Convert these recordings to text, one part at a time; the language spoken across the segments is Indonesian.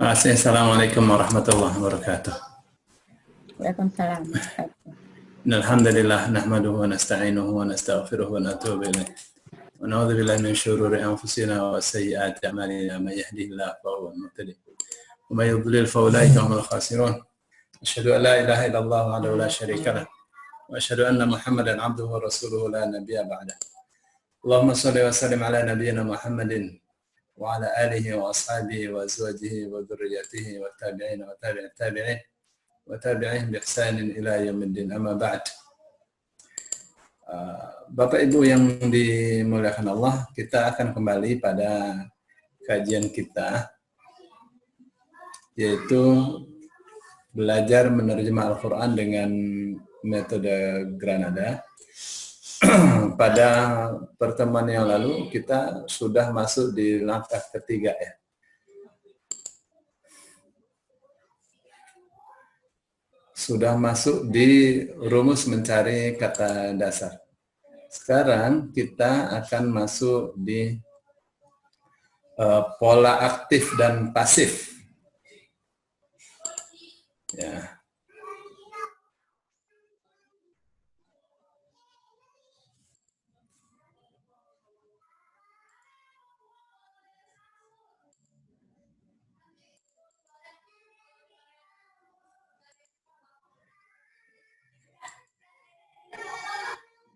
Assalamualaikum warahmatullahi wabarakatuh. Waalaikumsalam. Alhamdulillah nahmaduhu wa nasta'inuhu wa nastaghfiruhu wa natubu ilaih. Wa na'udzu billahi min syururi anfusina wa sayyiati a'malina may yahdihillahu fa huwal muhtadi wa may yudlil fa ulaika humul khasirun. Asyhadu an la ilaha illallah wahdahu la syarika lah wa asyhadu anna Muhammadan 'abduhu wa rasuluhu la nabiyya ba'dah. Allahumma shalli wa sallim ala nabiyyina Muhammadin wa ala alihi wa ashabihi wa azwajihi wa dhurriyyatihi wa tabi'in wa tabi'it tabi'in wa tabi'ihim bi ihsanin ila yaumiddin, amma ba'd. Bapak Ibu yang dimuliakan Allah, kita akan kembali pada kajian kita, yaitu belajar menerjemah Al-Quran dengan metode Granada. Pada pertemuan yang lalu kita sudah masuk di langkah ketiga ya. Sudah masuk di rumus mencari kata dasar. Sekarang kita akan masuk di pola aktif dan pasif. Ya.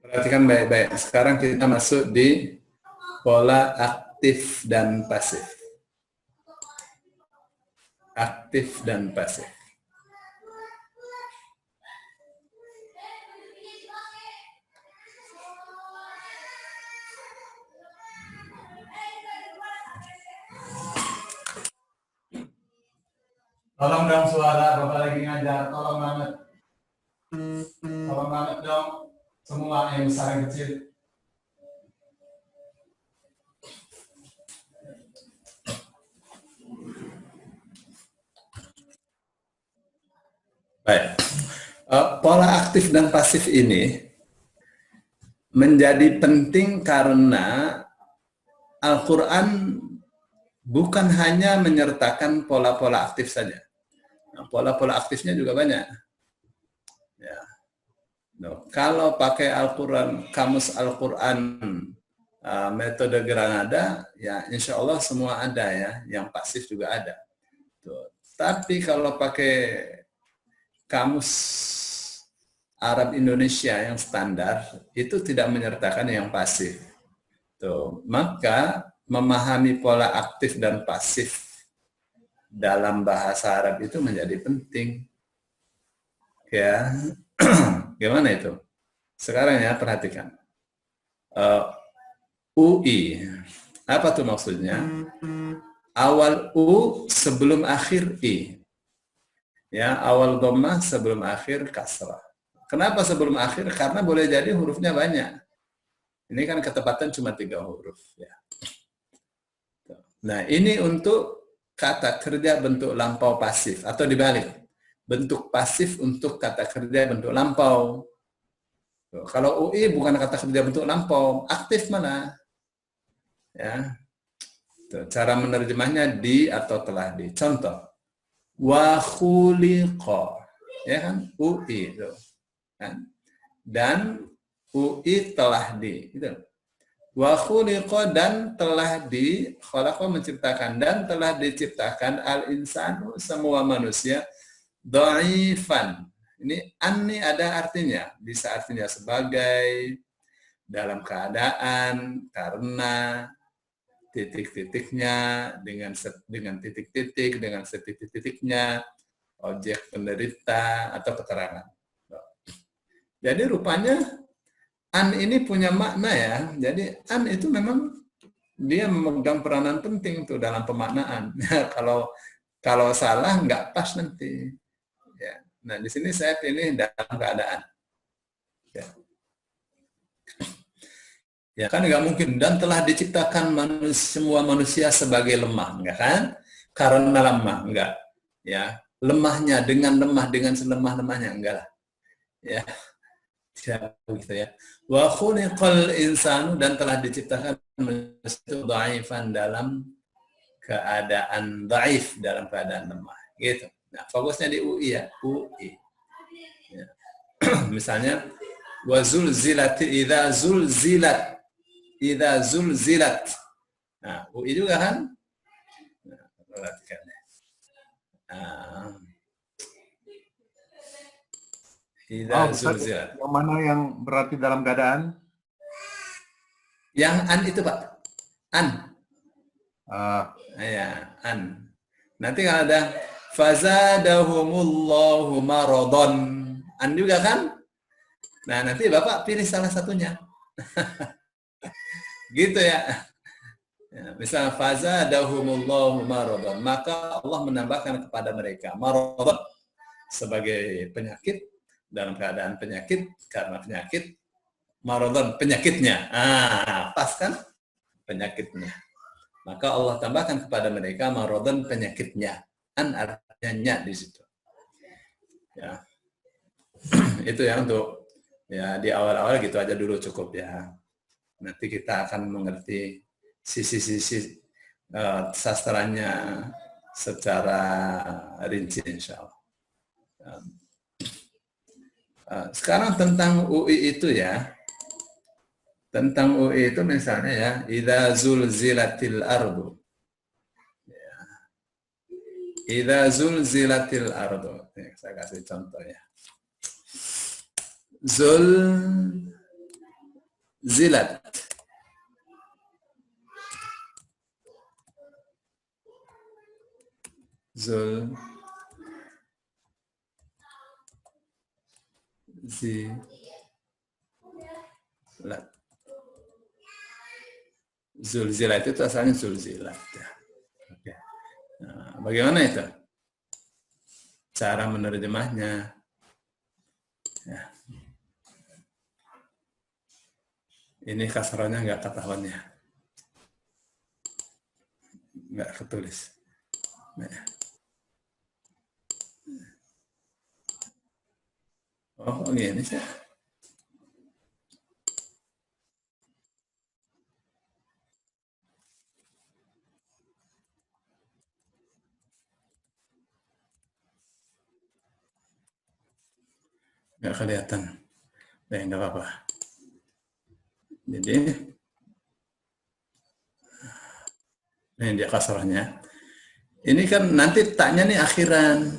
Perhatikan baik-baik. Sekarang kita masuk di pola aktif dan pasif. Aktif dan pasif. Tolong dong suara, Bapak lagi ngajar, tolong banget. Tolong banget dong. Semua yang besar yang kecil. Baik. Pola aktif dan pasif ini menjadi penting karena Al-Quran bukan hanya menyertakan pola-pola aktif saja. Pola-pola aktifnya juga banyak. Ya. Kalau pakai Al-Quran, kamus Al-Quran metode Granada, ya insya Allah semua ada ya, yang pasif juga ada. Tuh. Tapi kalau pakai kamus Arab Indonesia yang standar, itu tidak menyertakan yang pasif. Tuh. Maka memahami pola aktif dan pasif dalam bahasa Arab itu menjadi penting. Ya. Gimana itu? Sekarang ya, perhatikan. UI. Apa tuh maksudnya? Awal U sebelum akhir I. Ya, awal dhammah sebelum akhir kasrah. Kenapa sebelum akhir? Karena boleh jadi hurufnya banyak. Ini kan ketepatan cuma 3 huruf. Ya. Nah, ini untuk kata kerja bentuk lampau pasif atau dibalik. Bentuk pasif untuk kata kerja bentuk lampau. Kalau UI bukan kata kerja bentuk lampau, aktif mana? Ya. Cara menerjemahnya di atau telah di. Contoh, wa khuliqa, ya kan? UI itu. Kan? Dan UI telah di. Itu. Wa khuliqa dan telah di, khalaqa menciptakan dan telah diciptakan al-insanu semua manusia dhaifan. Ini an ini ada artinya, bisa artinya sebagai, dalam keadaan, karena, titik-titiknya, dengan titik-titik, dengan setitik-titiknya, objek penderita atau keterangan. Jadi rupanya an ini punya makna ya. Jadi an itu memang dia memegang peranan penting tuh dalam pemaknaan. Kalau salah nggak pas nanti. Ya. Nah, di sini saya pilih dalam keadaan. Ya kan nggak mungkin. Dan telah diciptakan semua manusia sebagai lemah, enggak kan? Karena lemah, enggak. Ya, lemahnya dengan selemah-lemahnya, enggak lah. Ya, gitu ya. Wa khuliqal insanu dan telah diciptakan manusia dhaifan dalam keadaan dhaif, dalam keadaan lemah. Gitu. Nah, fokusnya di UI ya, UI. Ya. Misalnya wa zulzilati idza zulzilat. Idza zulzilat. Nah, UI juga kan? Nah, perhatikan. Idza zulzilat. Yang mana yang berarti dalam keadaan? Yang an itu, Pak. An. Ya, an. Nanti kalau ada fazadahumullahu maradon. An juga kan? Nah, nanti Bapak pilih salah satunya. Gitu ya. Misal fazadahumullahu maradon, maka Allah menambahkan kepada mereka maradon sebagai penyakit, dalam keadaan penyakit, karena penyakit, maradon penyakitnya. Pas kan? Penyakitnya. Maka Allah tambahkan kepada mereka maradon penyakitnya. An artinya di situ. Ya. Itu ya untuk ya di awal-awal gitu aja dulu cukup ya. Nanti kita akan mengerti sisi-sisi sastranya secara rinci insya Allah. Sekarang tentang UI itu ya. Tentang UI itu misalnya ya, idza zulzilatil ardu. Ya. Idza zulzilatil ardu. Ya, saya kasih contoh ya. Zulzilat. Zulzilat. Zulzilat itu asalnya zulzilat. Oke. Nah, bagaimana itu? Cara menerjemahnya. Ya. Ini kasarnya nggak ketahuan ya. Nggak ketulis. Nah. Oh, gini sih. Nggak kelihatan. Nggak apa-apa. Jadi, ini dia kasarnya. Ini kan nanti taknya nih akhiran.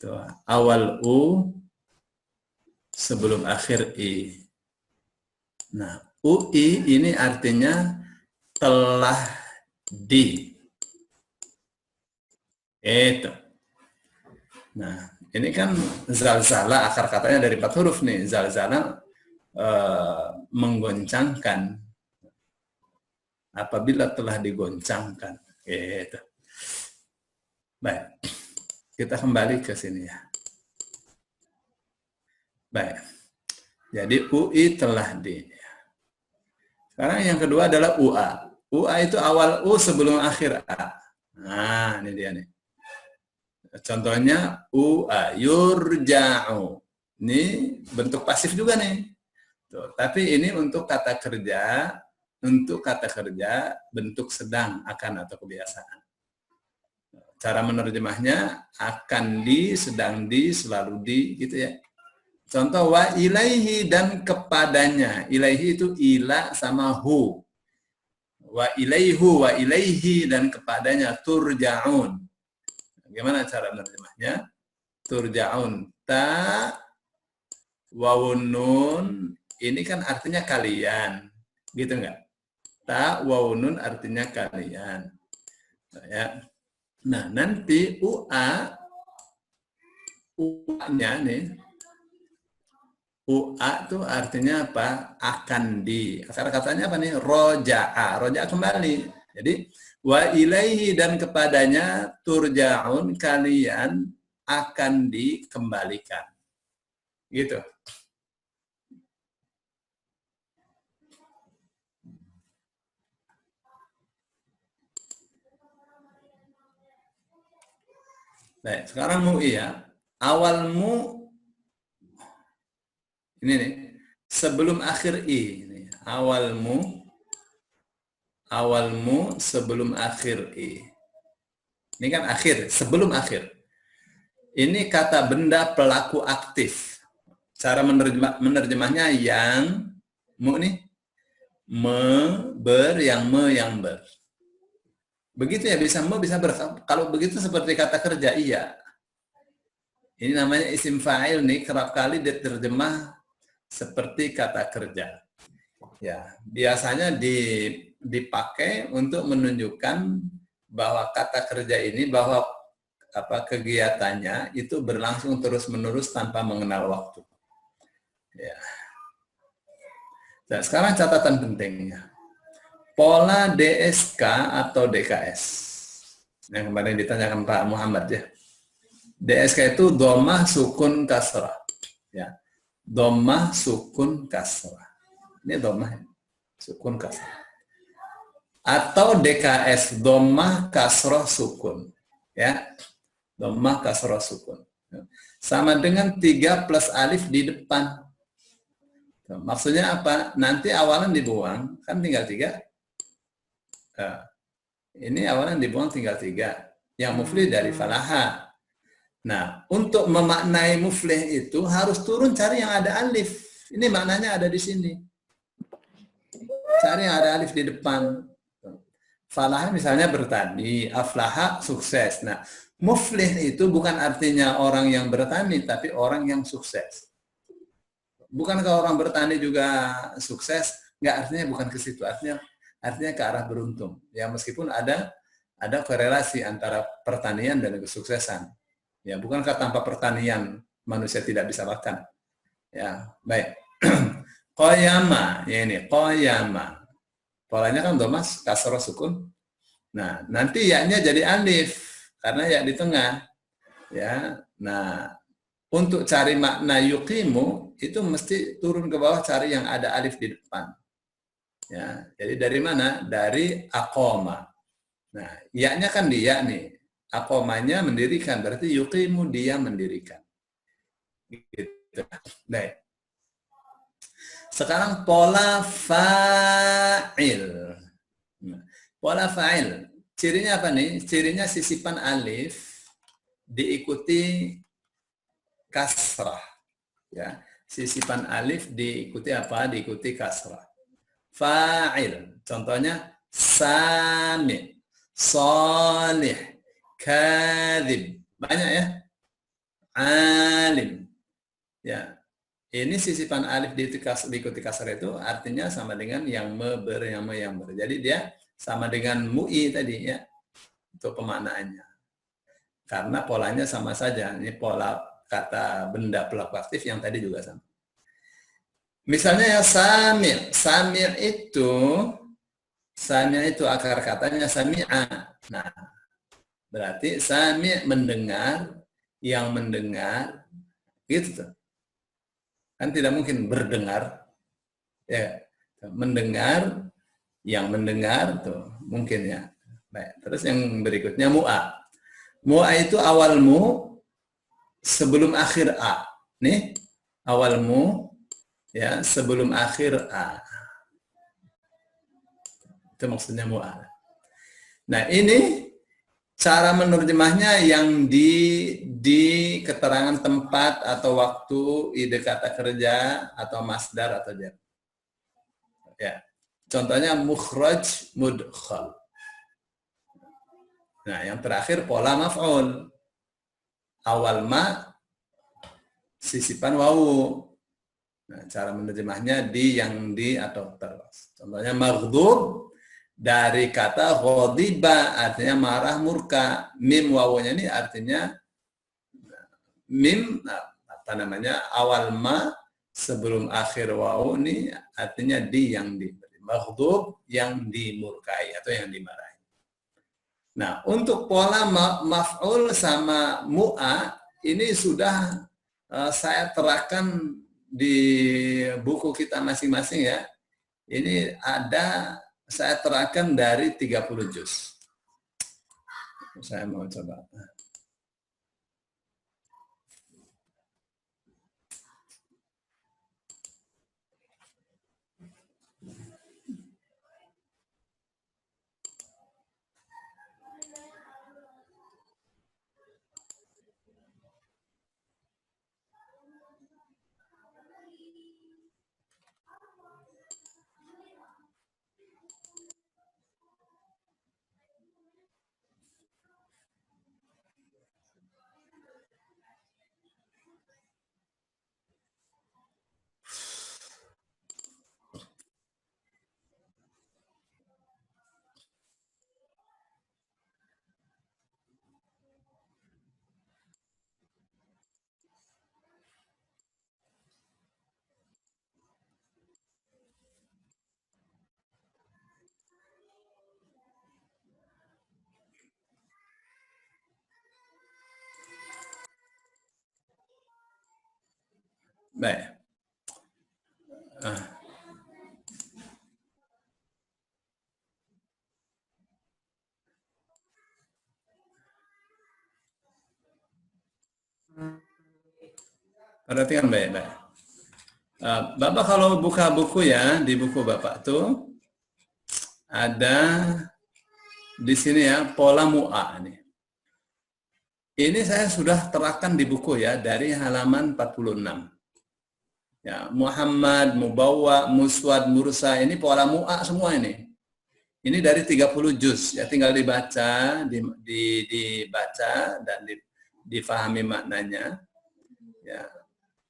Tuh, awal U sebelum akhir I. Nah, UI ini artinya telah di. Itu. Nah, ini kan zalzala, akar katanya dari 4 huruf nih. Zalzala menggoncangkan. Apabila telah digoncangkan. Gitu. Baik. Kita kembali ke sini ya. Baik. Jadi UI telah di. Sekarang yang kedua adalah UA. UA itu awal U sebelum akhir A. Nah, ini dia nih. Contohnya UA, yurja'u. Ini bentuk pasif juga nih. Tuh, tapi ini untuk kata kerja bentuk sedang, akan atau kebiasaan. Cara menerjemahnya akan di, sedang di, selalu di, gitu ya. Contoh wa ilaihi dan kepadanya. Ilaihi itu ila sama hu. Wa ilaihu wa ilaihi dan kepadanya turja'un. Bagaimana cara menerjemahnya? Turja'un ta wawun nun ini kan artinya kalian. Gitu enggak? Ta wawun nun artinya kalian. Nah, ya. Nah, nanti UA-nya nih. UA itu artinya apa? Akan di. Akar katanya apa nih? Roja'a. Roja'a kembali. Jadi, wa ilaihi dan kepadanya turja'un kalian akan dikembalikan. Gitu. Baik, sekarang mu ya. Awalmu ini nih, sebelum akhir I. Ini. Awalmu sebelum akhir I. Ini kan akhir, sebelum akhir. Ini kata benda pelaku aktif. Cara menerjemahnya yang mu nih, ber, yang ber. Begitu ya, bisa bisa ber. Kalau begitu seperti kata kerja, iya. Ini namanya isim fa'il nih, kerap kali diterjemah seperti kata kerja. Ya, biasanya dipakai untuk menunjukkan bahwa kata kerja ini, bahwa kegiatannya itu berlangsung terus-menerus tanpa mengenal waktu. Ya. Nah, sekarang catatan pentingnya. Pola DSK atau DKS. Yang kemarin ditanyakan Pak Muhammad ya. DSK itu dhammah sukun kasrah. Ya. Dhammah sukun kasrah. Ini dhammah sukun kasrah. Atau DKS dhammah kasrah sukun. Ya. Dhammah kasrah sukun. Sama dengan 3 plus alif di depan. Maksudnya apa? Nanti awalan dibuang, kan tinggal 3. Nah, ini awalan dibuang tinggal 3. Yang muflih dari falaha. Nah, untuk memaknai muflih itu harus turun cari yang ada alif. Ini maknanya ada di sini. Cari yang ada alif di depan. Falaha misalnya bertani, aflaha sukses. Nah, muflih itu bukan artinya orang yang bertani, tapi orang yang sukses. Bukankah orang bertani juga sukses? Nggak, artinya bukan ke situ. Artinya ke arah beruntung. Ya, meskipun ada korelasi antara pertanian dan kesuksesan. Ya, bukankah tanpa pertanian manusia tidak bisa makan? Ya, baik. Qoyama, ya ini qoyama. Polanya kan domas kasroh sukun. Nah, nanti ya-nya jadi alif karena ya di tengah. Ya. Nah, untuk cari makna yuqimu itu mesti turun ke bawah, cari yang ada alif di depan. Ya, jadi dari mana? Dari aqoma. Nah, ya-nya kan dia nih. Aqomanya mendirikan, berarti yuqimu dia mendirikan. Gitu. Baik. Sekarang pola fa'il. Pola fa'il. Cirinya apa nih? Cirinya sisipan alif diikuti kasrah. Ya, sisipan alif diikuti apa? Diikuti kasrah. Fa'il. Contohnya sami, salih, kadhib. Banyak ya. Alim. Ya. Ini sisipan alif diikuti kasrah itu artinya sama dengan yang ber. Jadi dia sama dengan mu'i tadi ya. Untuk pemaknaannya. Karena polanya sama saja. Ini pola kata benda pelaku aktif yang tadi juga sama. Misalnya yang sami'. Sami' itu akar katanya sami'a. Nah, berarti sami' mendengar, yang mendengar, gitu tuh. Kan tidak mungkin berdengar. Ya, mendengar, yang mendengar tuh mungkin ya. Baik, terus yang berikutnya mu'a. Mu'a itu awal mu sebelum akhir a. Nih, awal mu ya sebelum akhir a. Itu maksudnya mu'a. Nah, ini cara menerjemahnya yang di keterangan tempat atau waktu, ide kata kerja atau masdar atau jar. Ya. Contohnya mukhraj, mudkhal. Nah, yang terakhir pola maf'ul. Awal ma sisipan wawu. Nah, cara menerjemahnya di, yang di atau terus. Contohnya maghdub dari kata ghadiba artinya marah, murka. Mim wawunya ini artinya mim apa namanya? Awal ma sebelum akhir wawu ini artinya di, yang di. Maghdub yang dimurkai atau yang dimarahi. Nah, untuk pola maf'ul sama mu'a ini sudah saya terapkan di buku kita masing-masing ya. Ini ada saya terapkan dari 30 juz. Saya mau coba. Baik. Perhatikan baik-baik. Bapak kalau buka buku ya, di buku Bapak tuh ada di sini ya pola mu'a nih. Ini saya sudah terangkan di buku ya dari halaman 46. Ya, Muhammad, Mubawwa, Muswad, Mursa, ini pola mu'a semua ini. Ini dari 30 juz, ya tinggal dibaca, dibaca dan difahami maknanya. Ya,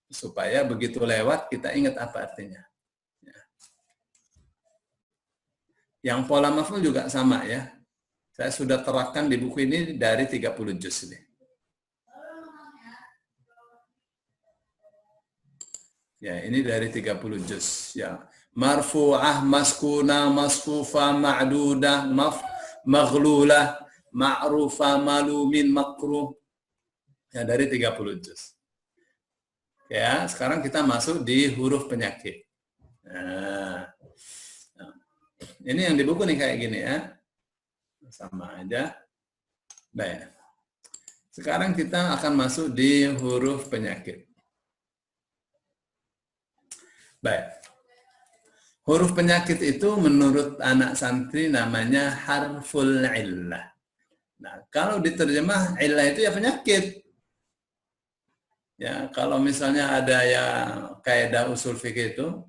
supaya begitu lewat kita ingat apa artinya. Ya. Yang pola maf'ul juga sama ya. Saya sudah terangkan di buku ini dari 30 juz ini. Ya, ini dari 30 juz ya. Marfu'ah, maskuna, masfufa, ma'dudah, maghlulah, ma'rufa, malumin, makruh. Ya, dari 30 juz. Ya, sekarang kita masuk di huruf penyakit. Nah, ini yang di buku nih kayak gini ya. Sama aja. Baik. Sekarang kita akan masuk di huruf penyakit. Baik. Huruf penyakit itu menurut anak santri namanya harful illah. Nah, kalau diterjemah illah itu ya penyakit. Ya, kalau misalnya ada yang kaidah usul fikih itu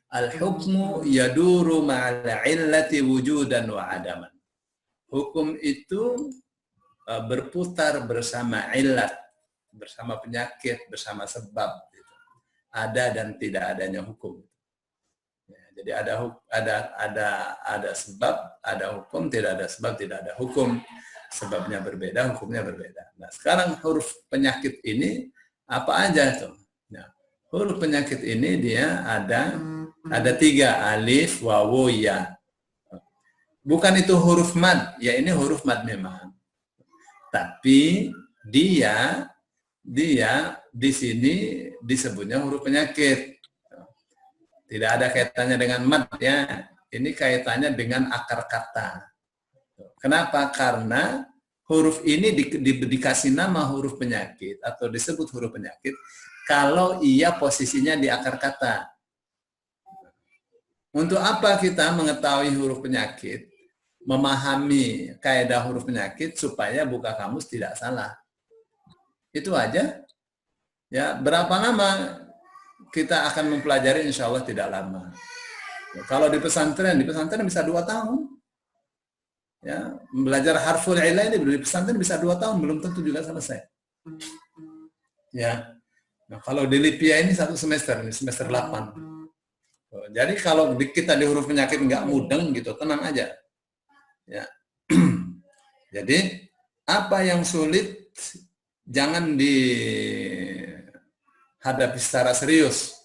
al-hukmu yaduru ma'al illati wujudan wa adaman. Hukum itu berputar bersama illat, bersama penyakit, bersama sebab. Ada dan tidak adanya hukum. Jadi ada sebab, ada hukum, tidak ada sebab, tidak ada hukum. Sebabnya berbeda, hukumnya berbeda. Nah, sekarang huruf penyakit ini apa aja tuh? Nah, huruf penyakit ini dia ada 3, alif, wawu, ya. Bukan itu huruf mad, ya ini huruf mad memang. Tapi dia di sini disebutnya huruf penyakit. Tidak ada kaitannya dengan mad ya. Ini kaitannya dengan akar kata. Kenapa? Karena huruf ini dikasih nama huruf penyakit atau disebut huruf penyakit kalau ia posisinya di akar kata. Untuk apa kita mengetahui huruf penyakit? Memahami kaidah huruf penyakit supaya buka kamus tidak salah. Itu aja. Ya, berapa lama kita akan mempelajari, insya Allah tidak lama. Ya, kalau di pesantren bisa 2 tahun. Ya, belajar harful illah ini di pesantren bisa 2 tahun, belum tentu juga selesai. Ya, nah, kalau di Lipia ini 1 semester, ini semester 8. Jadi kalau kita di huruf penyakit nggak mudeng gitu, tenang aja. Ya, jadi apa yang sulit jangan dihadapi secara serius.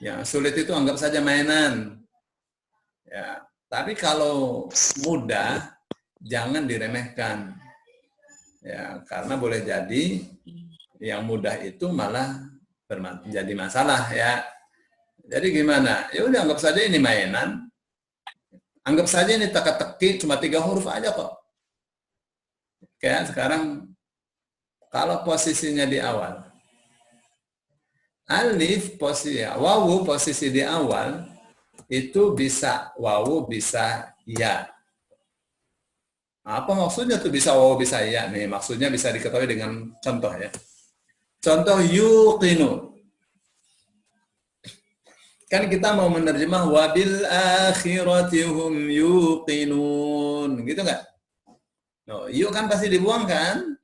Ya, sulit itu anggap saja mainan. Ya, tapi kalau mudah jangan diremehkan. Ya, karena boleh jadi yang mudah itu malah jadi masalah ya. Jadi gimana? Ya udah anggap saja ini mainan. Anggap saja ini teka-teki cuma 3 huruf aja kok. Kayak sekarang kalau posisinya di awal, alif posisi, wawu posisi di awal, itu bisa wawu, bisa ya. Apa maksudnya tuh bisa wawu, bisa ya? Nih, maksudnya bisa diketahui dengan contoh ya. Contoh yuqinu. Kan kita mau menerjemah wabil akhirati hum yuqinun. Gitu nggak? No, yuk kan pasti dibuang kan?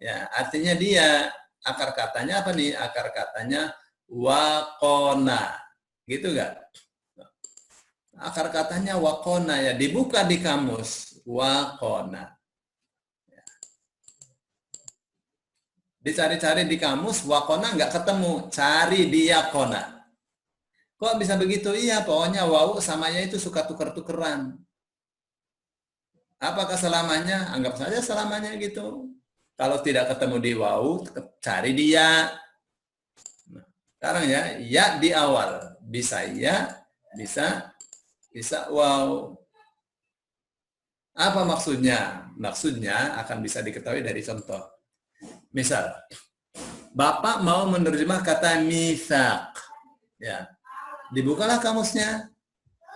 Ya, artinya dia akar katanya apa nih? Akar katanya waqona. Gitu enggak? Akar katanya waqona ya, dibuka di kamus waqona. Ya. Dicari-cari di kamus waqona enggak ketemu, cari diaqona. Kok bisa begitu? Iya, pokoknya wawu samanya itu suka tuker-tukeran. Apakah selamanya? Anggap saja selamanya gitu. Kalau tidak ketemu di wawu, cari dia. Nah, Sekarang ya di awal. Bisa ya, bisa waw. Apa maksudnya? Maksudnya akan bisa diketahui dari contoh. Misal, Bapak mau menerjemah kata misak. Ya, dibukalah kamusnya.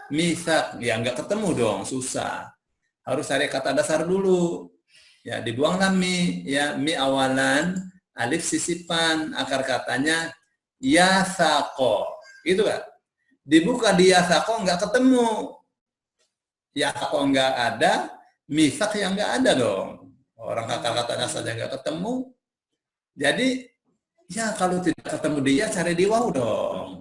Misak, ya nggak ketemu dong, susah. Harus cari kata dasar dulu. Ya, dibuanglah mi, ya mi awalan, alif sisipan, akar katanya yasako. Gitu kan? Dibuka di yasako nggak ketemu. Yasako nggak ada, misak yang nggak ada dong. Orang kata-katanya saja nggak ketemu. Jadi ya kalau tidak ketemu dia cari di waw dong.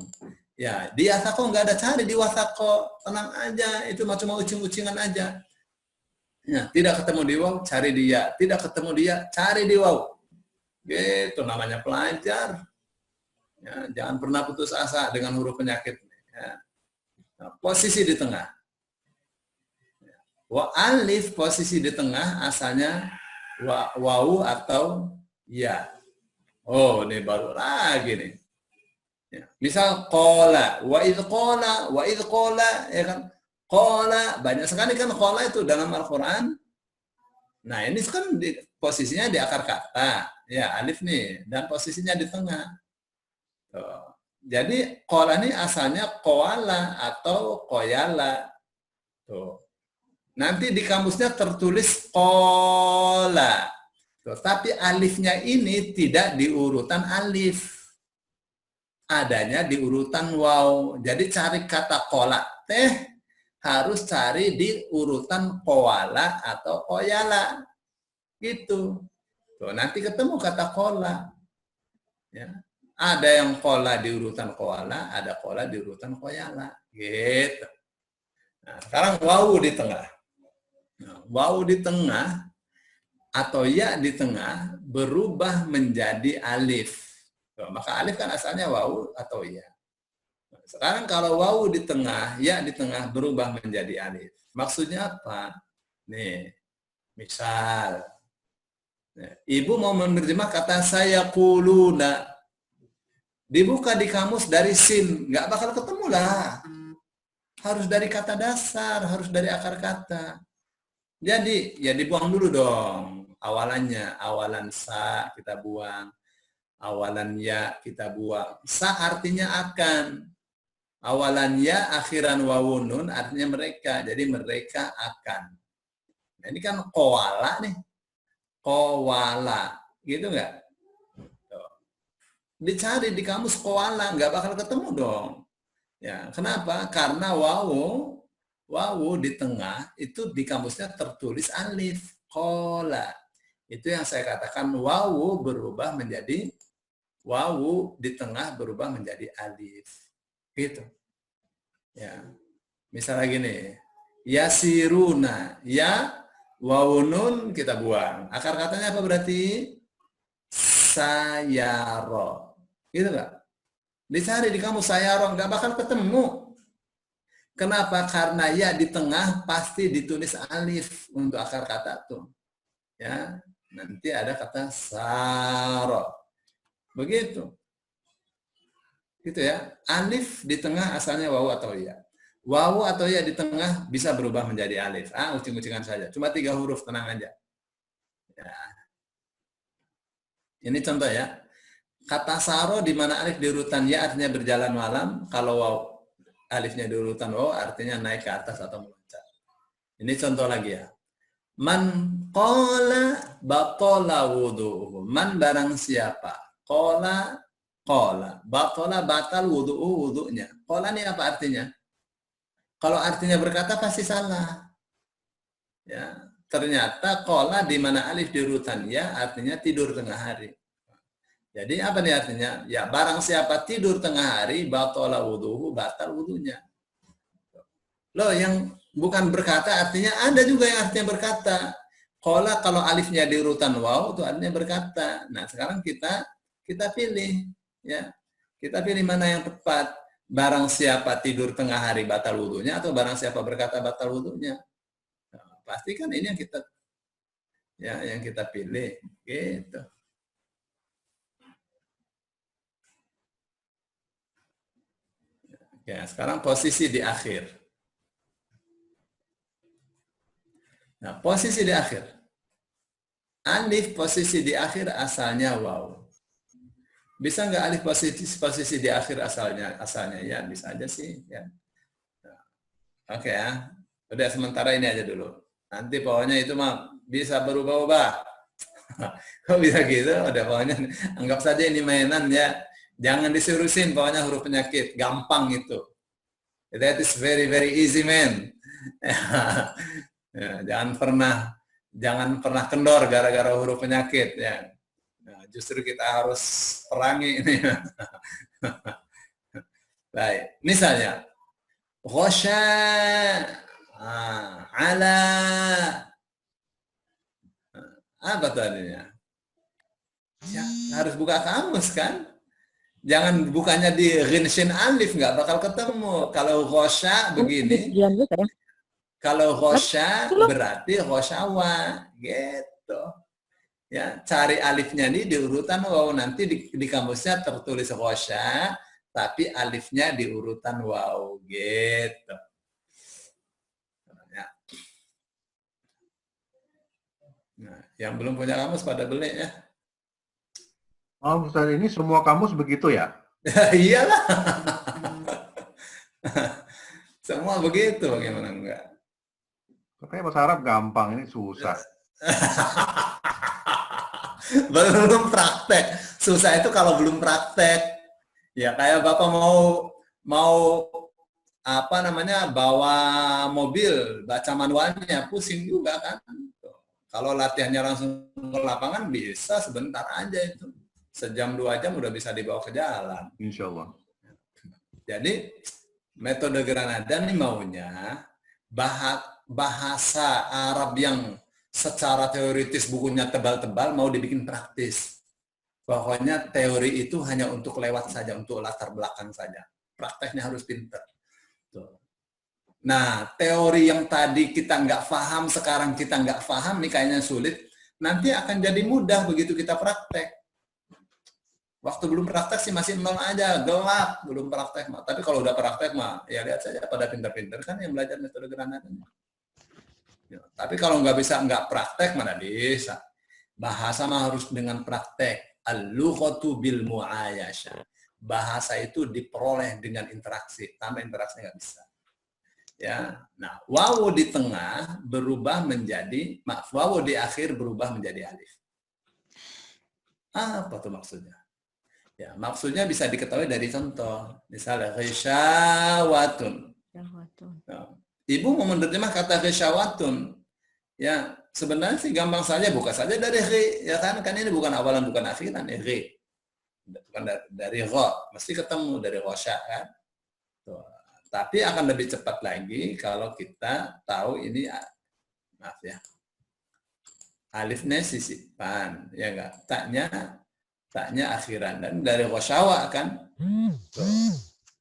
Ya, di yasako nggak ada, cari di wasako. Tenang aja, itu cuma ucing-ucingan aja. Ya, tidak ketemu di waw, cari dia. Tidak ketemu dia, cari di waw. Gitu namanya pelajar. Ya, jangan pernah putus asa dengan huruf penyakit. Ya. Nah, posisi di tengah. Wa alif posisi di tengah asalnya waw atau ya. Oh, ini baru lagi nih. Ya. Misal qala, wa idh qala, ya kan? Qala, banyak sekali kan qala itu dalam Al-Qur'an. Nah, ini kan posisinya di akar kata. Ya, alif nih dan posisinya di tengah. Tuh. Jadi qala ini asalnya qala atau qoyala. Tuh. Nanti di kamusnya tertulis qala. Tuh, tapi alifnya ini tidak di urutan alif. Adanya di urutan waw. Jadi cari kata qala teh harus cari di urutan qawala atau qoyala. Gitu. Tuh, nanti ketemu kata qala. Ya. Ada yang qala di urutan qawala, ada qala di urutan qoyala. Gitu. Nah, sekarang waw di tengah. Nah, waw di tengah atau ya di tengah berubah menjadi alif. Tuh, maka alif kan asalnya waw atau ya. Sekarang kalau waw di tengah, ya di tengah berubah menjadi alif. Maksudnya apa? Nih, misal, ibu mau menerjemah kata saya kuluna. Dibuka di kamus dari sin, nggak bakal ketemu lah. Harus dari kata dasar, harus dari akar kata. Jadi, ya dibuang dulu dong. Awalannya, awalan sa kita buang. Awalan ya kita buang. Sa artinya akan. Awalan ya, akhiran wawunun artinya mereka. Jadi mereka akan. Nah, ini kan koala nih. Koala. Gitu nggak? Dicari di kamus koala. Nggak bakal ketemu dong. Ya, kenapa? Karena wawu di tengah itu di kamusnya tertulis alif. Koala. Itu yang saya katakan wawu berubah menjadi wawu di tengah berubah menjadi alif. Gitu. Ya. Misalnya gini, yasiruna, ya wawunun kita buang. Akar katanya apa berarti? Sayaro. Gitu nggak? Dicari di kamu sayaro, nggak bakal ketemu. Kenapa? Karena ya di tengah pasti ditulis alif untuk akar kata tuh. Ya, nanti ada kata saro. Begitu. Gitu ya. Alif di tengah asalnya wawu atau ya. Wawu atau ya di tengah bisa berubah menjadi alif. Ucing-ucingan saja. Cuma 3 huruf, tenang aja. Ya. Ini contoh ya. Kata saro di mana alif di urutan ya artinya berjalan malam. Kalau wawu alifnya di urutan wawu artinya naik ke atas atau meloncat. Ini contoh lagi ya. Man qala batola wudu'uhu. Man barang siapa. Qala batola batal wudu'u wudu'nya. Qala ini apa artinya? Kalau artinya berkata pasti salah. Ya, ternyata qala di mana alif di urutan ya artinya tidur tengah hari. Jadi apa nih artinya? Ya, barang siapa tidur tengah hari batola wudu'uhu, batal wudu'nya. Loh, yang bukan berkata artinya ada juga yang artinya berkata. Qala kalau alifnya di urutan waw itu artinya berkata. Nah, sekarang kita pilih ya. Kita pilih mana yang tepat. Barang siapa tidur tengah hari batal wudunya atau barang siapa berkata batal wudunya. Nah, pasti kan ini yang kita pilih gitu. Ya, sekarang posisi di akhir. Nah, posisi di akhir. Alif posisi di akhir asalnya waw. Bisa nggak alif posisi di akhir asalnya? Ya, bisa aja sih. Ya. Nah, oke ya. Udah sementara ini aja dulu. Nanti pokoknya itu mah bisa berubah-ubah. Kok bisa gitu? Udah pokoknya anggap saja ini mainan ya. Jangan disurusin pokoknya huruf penyakit. Gampang itu. That is very very easy man. Ya, jangan pernah kendor gara-gara huruf penyakit ya. Nah, justru kita harus perangi ini. Baik, misalnya ghasya ala apa tadinya? Ya, harus buka kamus kan? Jangan bukannya di ghinshin alif, nggak bakal ketemu. Kalau ghasya begini, kalau ghasya berarti ghasyawa, gitu. Ya, cari alifnya nih di urutan waw. Nanti di kamusnya tertulis ghasya, tapi alifnya di urutan waw, gitu. Ya. Nah, yang belum punya kamus pada beli ya. Oh, Ustaz, ini semua kamus begitu ya? Iyalah. Semua begitu, bagaimana enggak? Katanya bahasa Arab gampang, ini susah. Belum praktek. Susah itu kalau belum praktek. Ya kayak Bapak mau apa namanya bawa mobil, baca manualnya pusing juga kan. Kalau latihannya langsung ke lapangan bisa sebentar aja itu. Sejam 2 jam udah bisa dibawa ke jalan. Insya Allah. Jadi metode Granada nih maunya bahasa Arab yang secara teoritis bukunya tebal-tebal mau dibikin praktis. Pokoknya teori itu hanya untuk lewat saja, untuk latar belakang saja. Prakteknya harus pintar. Nah, teori yang tadi kita nggak paham, sekarang kita nggak paham, nih kayaknya sulit. Nanti akan jadi mudah begitu kita praktek. Waktu belum praktek sih masih nol aja, gelap, belum praktek mah. Tapi kalau udah praktek mah, ya lihat saja pada pintar-pintar kan yang belajar metode Granada. Ya, tapi kalau nggak praktek mana bisa. Bahasa mah harus dengan praktek. Al-lughatu bil mu'ayasha. Bahasa itu diperoleh dengan interaksi. Tanpa interaksi nggak bisa. Ya, nah wawu di tengah berubah menjadi, wawu di akhir berubah menjadi alif. Apa tuh maksudnya? Ya, maksudnya bisa diketahui dari contoh. Misalnya ghisyawatun. Nah, Ibu mau menerjemah kata ghisyawatun. Ya, sebenarnya sih gampang saja, buka saja dari ghi, ya kan ini bukan awalan bukan akhiran, ya ghi. Bukan dari gha, mesti ketemu dari ghasya kan. Tuh. Tapi akan lebih cepat lagi kalau kita tahu ini, maaf ya, alifnya sisipan, ya enggak, taknya akhiran, dan dari ghasyawa kan.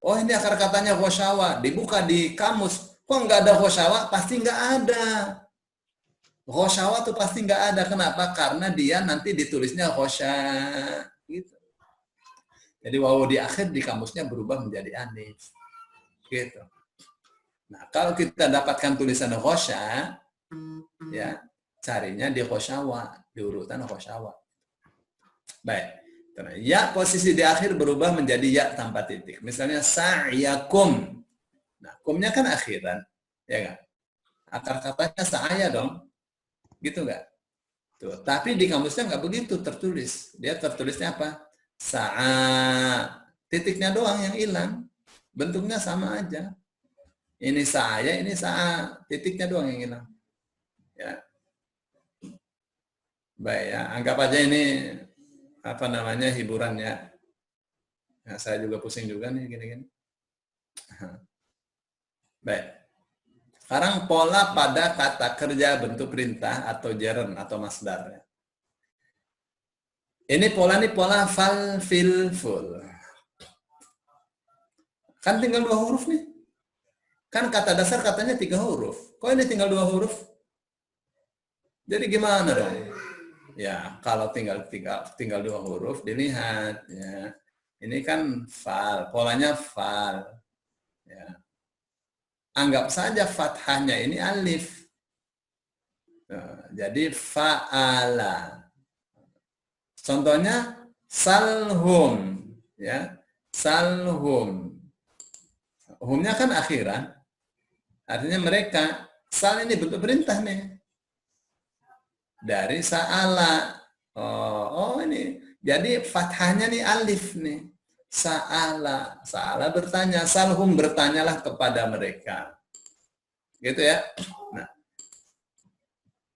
Oh ini akar katanya ghasyawa, dibuka di kamus, kok nggak ada ghasyawa? Pasti nggak ada. Ghasyawa tuh pasti nggak ada, kenapa? Karena dia nanti ditulisnya ghasya, gitu. Jadi wawu di akhir di kamusnya berubah menjadi alif, gitu. Nah kalau kita dapatkan tulisan ghasya, ya carinya di ghasyawa, di urutan ghasyawa. Baik. Ya posisi di akhir berubah menjadi ya tanpa titik. Misalnya sa'yakum. Nah, kumnya kan akhiran, ya enggak? Akar katanya sa'ya dong. Gitu enggak? Tuh, tapi di kamusnya enggak begitu tertulis. Dia tertulisnya apa? Sa'a. Titiknya doang yang hilang. Bentuknya sama aja. Ini sa'ya, ini sa'a. Titiknya doang yang hilang. Ya. Baik ya, anggap aja ini apa namanya hiburan ya. Nah, saya juga pusing juga nih gini-gini. Baik. Sekarang pola pada kata kerja bentuk perintah atau gerund atau masdar. Ini pola fal, fil, ful. Kan tinggal 2 huruf nih. Kan kata dasar katanya 3 huruf. Kok ini tinggal 2 huruf? Jadi gimana dong? Ya, kalau tinggal 2 huruf dilihat ya. Ini kan fal, polanya fal. Ya. Anggap saja fathahnya ini alif. Jadi fa'ala. Contohnya salhum, ya. Salhum. Humnya kan akhiran. Artinya mereka. Sal ini bentuk perintah nih. Dari sa'ala. Oh ini. Jadi fathahnya nih alif nih. Sa'ala. Sa'ala bertanya. Salhum bertanyalah kepada mereka. Gitu ya. Nah.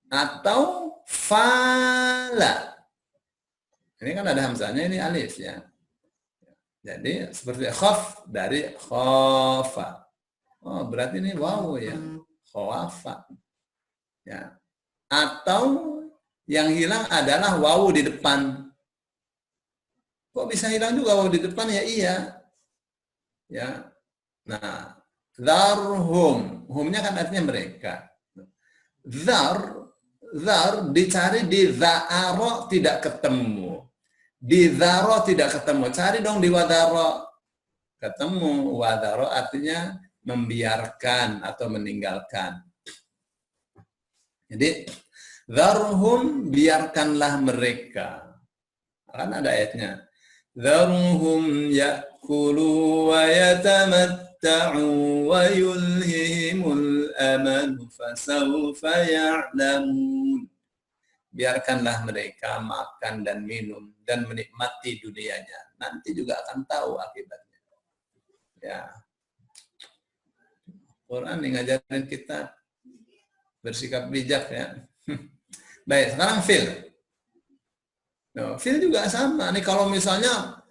Atau fala. Ini kan ada hamzahnya, ini alif ya. Jadi seperti khaf dari khafa. Oh, berarti ini waw ya. Khawafa. Ya. Atau yang hilang adalah waw di depan. Kok bisa hilang juga waw di depan? Ya iya. Ya. Nah, dharhum. Humnya kan artinya mereka. Dhar dicari di dha'ara tidak ketemu. Di dharo tidak ketemu. Cari dong di wadaro. Ketemu. Wadaro artinya membiarkan atau meninggalkan. Jadi dharhum, biarkanlah mereka. Kan ada ayatnya. Dharhum ya'kulu wa yatamatta'u wa yulhihimul amanu fasawfa ya'lamun. Biarkanlah mereka makan dan minum dan menikmati dunianya. Nanti juga akan tahu akibatnya. Ya. Quran yang ngajarin kita bersikap bijak ya. Baik, sekarang fil. Fil juga sama. Nih kalau misalnya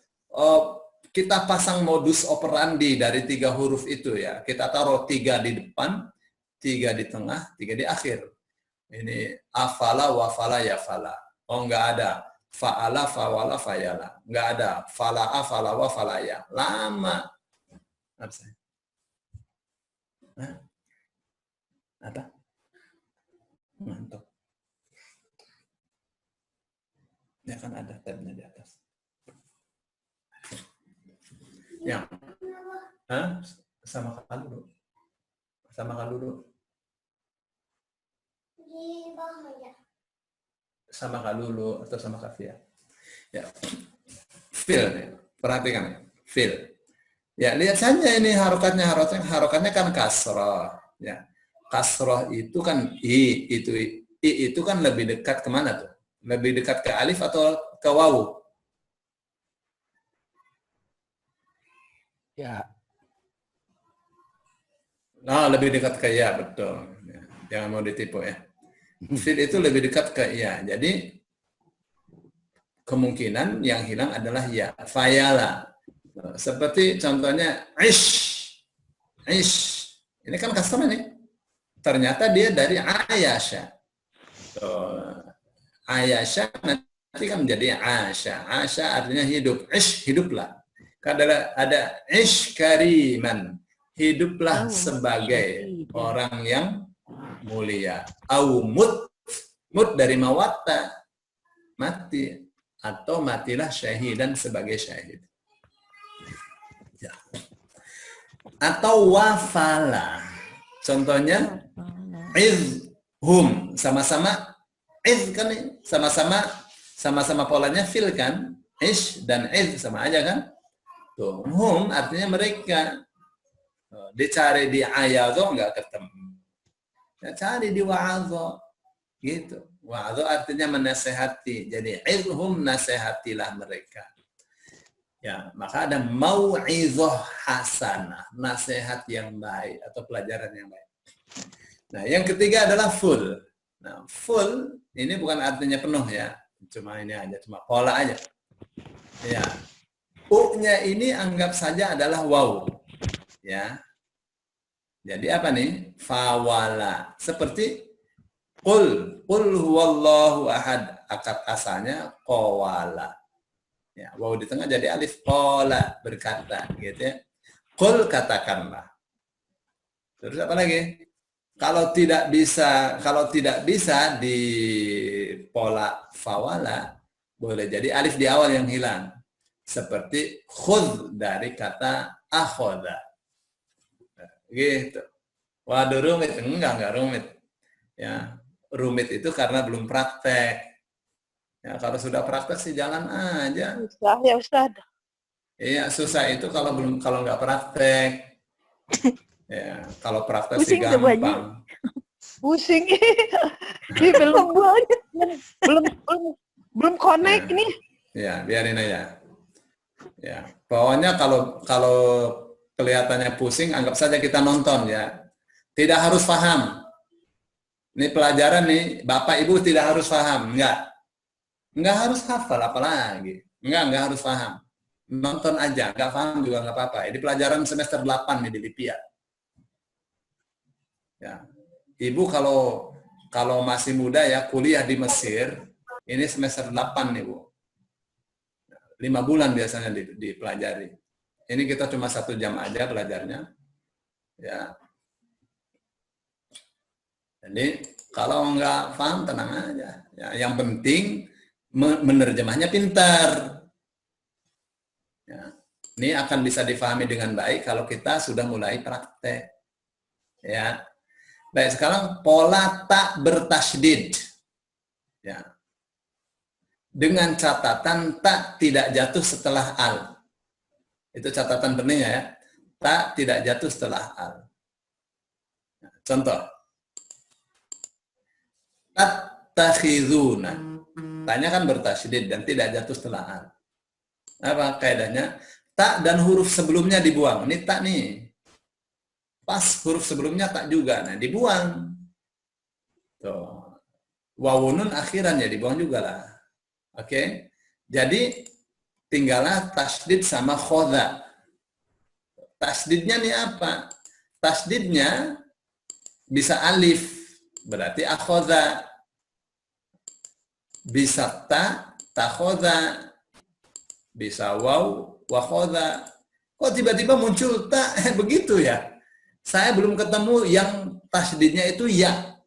kita pasang modus operandi dari 3 huruf itu ya. Kita taruh 3 di depan, 3 di tengah, 3 di akhir. Ini afala, wafala, yafala. Oh, enggak ada. Fa'ala, fawala, fayala. Enggak ada. Fala'a, falawa, falaya. Lama. Apa? Mantap. Ya kan ada tabnya di atas. Ya. Hah? Samakan dulu. Samakan dulu. Sama Kak Lulu atau sama Kak Fia. Ya. Fil, perhatikan. Fil. Ya, lihat saja ini harokatnya kan kasroh. Ya. Kasroh itu kan i itu kan lebih dekat kemana tuh? Lebih dekat ke alif atau ke wawu? Ya. Nah, lebih dekat ke ya, betul. Ya. Jangan mau ditipu ya. Fil itu lebih dekat ke ya. Jadi kemungkinan yang hilang adalah ya. Fayala. Seperti contohnya ish. Ini kan kasrah nih. Ternyata dia dari ayasha. Ayasha nanti kan menjadi asha. Asha artinya hidup. Ish, hiduplah. Karena ada ish kariman. Hiduplah sebagai orang yang mulia. Au mut dari mawatta, mati, atau matilah syahidan sebagai syahid. Ya. Atau wafala. Contohnya izhum, sama-sama iz kan, sama-sama polanya fil kan, ish dan iz sama aja kan. Tuh, hum artinya mereka. Dicari di ayadho nggak ketemu. Ya, cari di wa'adho. Gitu. Wa'adho artinya menasehati. Jadi, izhum, nasehatilah mereka. Ya, maka ada mau'idhoh hasanah. Nasihat yang baik atau pelajaran yang baik. Nah, yang ketiga adalah full. Nah, full ini bukan artinya penuh ya. Cuma ini aja, cuma pola aja. Ya. U-nya ini anggap saja adalah waw. Ya. Jadi apa nih? Fawala. Seperti qul huwallahu ahad. Akad asalnya qawala. Ya, waw di tengah jadi alif, qala, berkata gitu ya. Qul, katakanlah. Terus apa lagi? Kalau tidak bisa di pola fawala, boleh jadi alif di awal yang hilang. Seperti khudh dari kata akhoda. Gitu. Waduh rumit, enggak rumit. Ya, rumit itu karena belum praktek. Ya, kalau sudah praktek sih jalan aja. Susah ya Ustaz. Iya, susah itu kalau nggak praktek. Ya, kalau praktek sih Pusing tuh, Bu Haji. gampang. Pusing. Ini belum connect nih. Ya, biarin aja. Ya, pokoknya kalau kelihatannya pusing, anggap saja kita nonton ya. Tidak harus paham. Ini pelajaran nih, Bapak Ibu tidak harus paham, enggak harus hafal apalagi. Enggak harus paham. Nonton aja, enggak paham juga enggak apa-apa. Ini pelajaran semester 8 nih di Lipia. Ya. Ibu kalau masih muda ya kuliah di Mesir, ini semester 8 nih Bu. 5 bulan biasanya dipelajari. Ini kita cuma 1 jam aja belajarnya. Ya. Jadi kalau nggak paham tenang aja. Ya, yang penting menerjemahnya pintar. Ya. Ini akan bisa difahami dengan baik kalau kita sudah mulai praktek. Ya. Baik, sekarang pola tak bertasydid. Ya. Dengan catatan tak tidak jatuh setelah al. Itu catatan pentingnya ya. Tak tidak jatuh setelah al. Contoh. Tattakhizuna. Tanya kan bertasydid dan tidak jatuh setelah al. Apa kaidahnya? Tak dan huruf sebelumnya dibuang. Ini tak nih. Pas huruf sebelumnya tak juga. Nah, dibuang. Tuh. Wawunun akhiran ya dibuang juga lah. Oke. Jadi tinggallah tasydid sama khodha. Tasydidnya nih apa? Tasydidnya bisa alif. Berarti akhodha. Bisa ta, takhodha. Bisa waw, wakhodha. Kok tiba-tiba muncul ta? Begitu ya? Saya belum ketemu yang tasydidnya itu ya.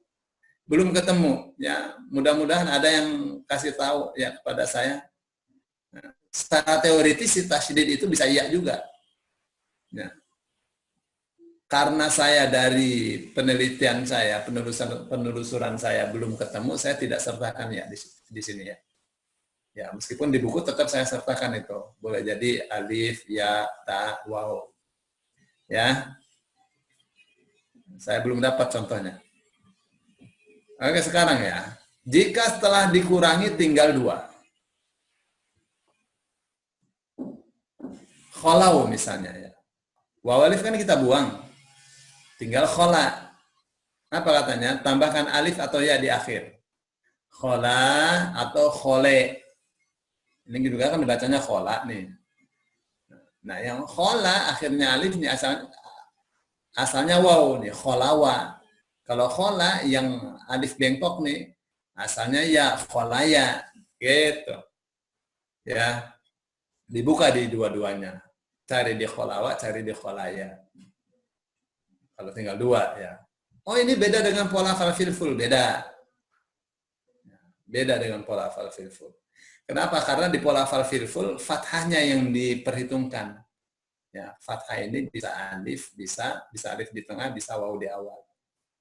Belum ketemu. Ya, mudah-mudahan ada yang kasih tahu ya kepada saya. Secara teoritis si tasydid itu bisa ya juga. Ya. Karena saya dari penelitian saya, penelusuran saya belum ketemu, saya tidak sertakan ya di sini ya. Ya, meskipun di buku tetap saya sertakan itu. Boleh jadi alif, ya, ta, waw. Ya. Saya belum dapat contohnya. Oke, sekarang ya. Jika setelah dikurangi tinggal 2. Kholau misalnya ya. Waw alif kan kita buang. Tinggal khola. Apa katanya? Tambahkan alif atau ya di akhir. Khola atau khole. Ini juga kan dibacanya khola nih. Nah, yang khola akhirnya alif nih asalnya waw nih, kholawa. Kalau khola yang alif bengkok nih, asalnya ya kholaya. Gitu. Ya. Dibuka di dua-duanya. Cari di kholawa, cari di kholaya. Kalau tinggal 2 ya. Oh ini beda dengan pola fal filful, beda. Beda dengan pola fal filful. Kenapa? Karena di pola fal filful fathahnya yang diperhitungkan. Ya, fathah ini bisa alif, bisa alif di tengah, bisa waw di awal.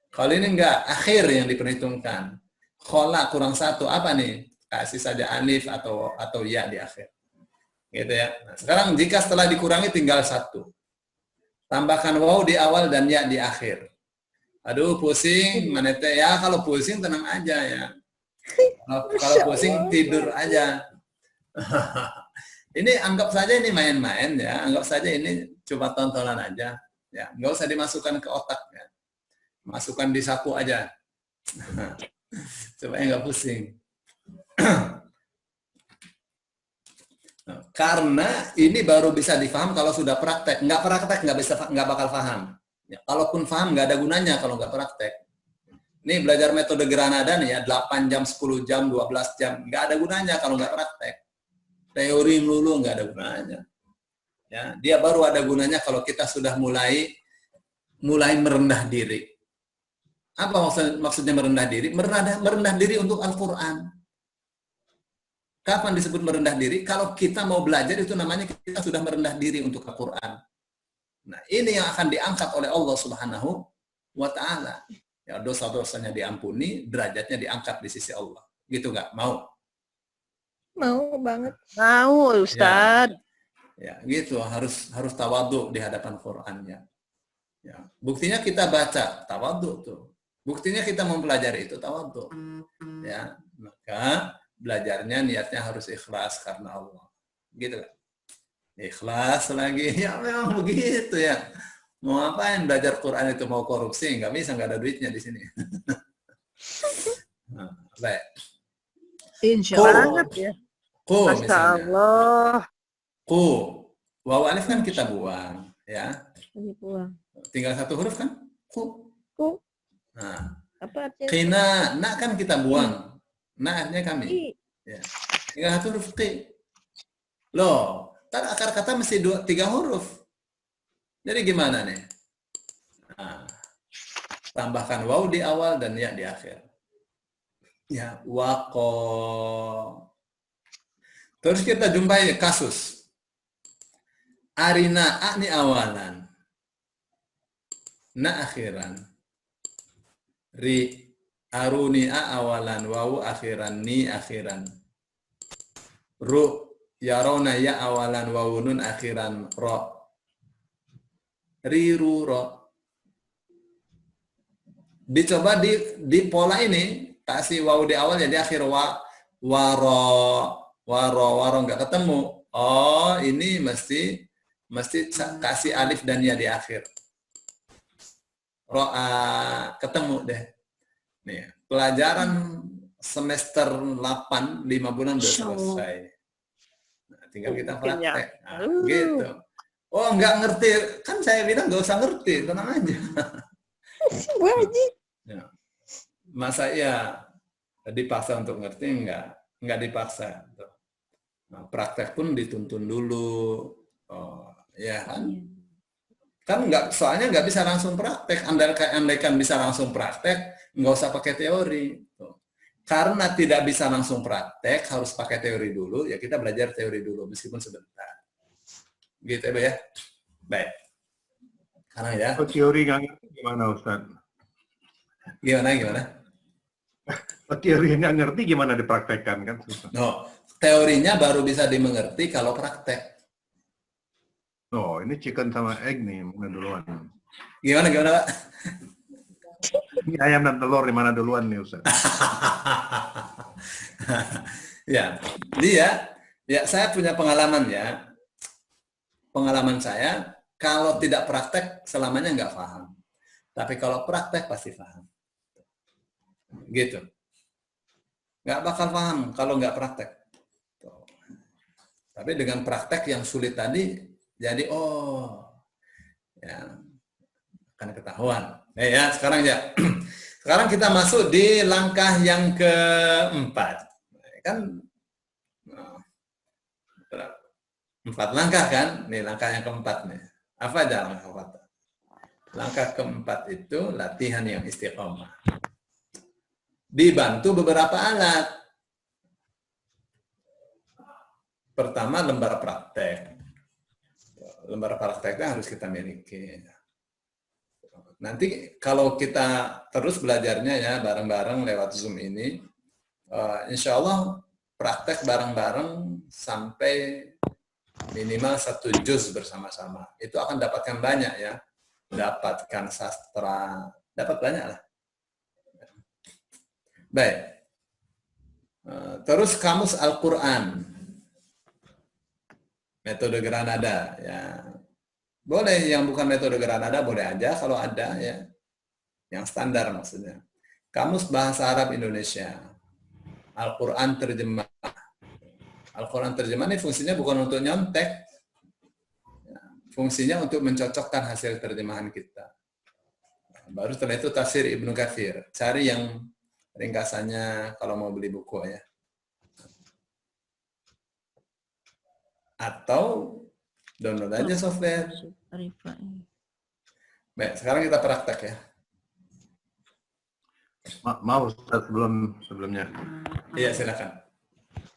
Kalau ini enggak, akhir yang diperhitungkan. Khola kurang 1 apa nih? Kasih saja alif atau ya di akhir. Gitu ya. Nah, sekarang jika setelah dikurangi tinggal 1. Tambahkan waw di awal dan ya di akhir. Aduh pusing, manete ya kalau pusing tenang aja ya. Kalau pusing tidur aja. Ini anggap saja ini main-main ya. Anggap saja ini cuma tontonan aja. Ya, nggak usah dimasukkan ke otak ya. Masukkan di saku aja. Supaya nggak pusing. Karena ini baru bisa difaham kalau sudah praktek. Nggak praktek nggak bakal paham. Ya, kalaupun paham nggak ada gunanya kalau nggak praktek. Ini belajar metode Granada nih ya, 8 jam, 10 jam, 12 jam. Nggak ada gunanya kalau nggak praktek. Teori melulu nggak ada gunanya. Ya, dia baru ada gunanya kalau kita sudah mulai merendah diri. Apa maksudnya merendah diri? Merendah diri untuk Al-Quran. Kapan disebut merendah diri? Kalau kita mau belajar itu namanya kita sudah merendah diri untuk Al-Quran. Nah, ini yang akan diangkat oleh Allah Subhanahu wa Ta'ala. Ya, dosa-dosanya diampuni, derajatnya diangkat di sisi Allah. Gitu nggak? Mau? Mau banget. Mau, Ustaz. Ya, gitu. Harus tawadhu di hadapan Qur'annya. Ya. Buktinya kita baca, tawadhu tuh. Buktinya kita mempelajari itu tawadhu. Ya, maka belajarnya niatnya harus ikhlas karena Allah. Gitu kan? Ikhlas lagi, ya memang begitu ya. Mau ngapain belajar Quran itu, mau korupsi? Nggak bisa, nggak ada duitnya di sini. Nah, baik. Insya Qu, Allah ya. qu Masya misalnya. Allah. Qu. Waw alif kan kita buang, ya. Ini buang. Tinggal satu huruf kan? Qu. Ku. Nah, Apa artinya? qina, na kan kita buang. Na artinya kami. I. Ya. Tinggal satu huruf qi. Loh, kan akar kata mesti 3 huruf. Jadi gimana nih? Nah, tambahkan waw di awal dan ya di akhir. Ya, waqo. Terus kita jumpai kasus. Arina, a ni awalan. Na akhiran. Ri, aruni a awalan, wawu akhiran, ni akhiran. Ru, yarona ya awalan, wawu nun akhiran, ro. Riru, ro. Dicoba di pola ini, kasih wawu di awal ya di akhir, waro nggak ketemu. Oh, ini mesti kasih alif dan ya di akhir. Ro'a ketemu deh. Nih, pelajaran semester 8 5 bulan udah selesai. Nah, tinggal kita praktek. Nah, gitu. Oh, nggak ngerti. Kan saya bilang nggak usah ngerti, tenang aja. Wajib. Ya. Masa ya dipaksa untuk ngerti? Nggak dipaksa. Nah, praktek pun dituntun dulu. Oh, ya kan? Kan soalnya nggak bisa langsung praktek. Andaikan bisa langsung praktek, nggak usah pakai teori. Karena tidak bisa langsung praktek, harus pakai teori dulu. Ya kita belajar teori dulu, meskipun sebentar. Gitu ya, baik. Karena ya. Oh, teori nggak ngerti gimana Ustaz? Gimana? Oh, teori nggak ngerti gimana dipraktekkan kan? Susah. No, teorinya baru bisa dimengerti kalau praktek. Oh, ini chicken sama egg nih, mana duluan? Gimana Pak? Ini ayam dan telur di mana duluan nih Ustaz? Ya, saya punya pengalaman ya. Pengalaman saya, kalau tidak praktek selamanya nggak paham. Tapi kalau praktek pasti paham. Gitu. Nggak bakal paham kalau nggak praktek. Tapi dengan praktek yang sulit tadi, jadi ya akan ketahuan. Ya, sekarang ya. Sekarang kita masuk di langkah yang keempat. Kan 4 langkah kan? Nih langkah yang keempat nih. Apa aja langkah keempat? Langkah keempat itu latihan yang istiqomah. Dibantu beberapa alat. Pertama, lembar praktek. Lembar prakteknya harus kita miliki. Nanti kalau kita terus belajarnya ya bareng-bareng lewat Zoom ini, insya Allah praktek bareng-bareng sampai minimal 1 juz bersama-sama. Itu akan dapatkan banyak ya. Dapatkan sastra, dapat banyak lah. Baik. Terus kamus Al-Quran. Metode Granada. Ya. Boleh yang bukan metode Granada, boleh aja kalau ada ya. Yang standar maksudnya. Kamus Bahasa Arab Indonesia. Al-Quran terjemah. Al-Quran terjemah ini fungsinya bukan untuk nyontek. Fungsinya untuk mencocokkan hasil terjemahan kita. Baru setelah itu tafsir Ibnu Katsir. Cari yang ringkasannya kalau mau beli buku ya. Atau download aja software. Baik, sekarang kita praktek ya. Mau Ustaz sebelumnya. Iya, silakan.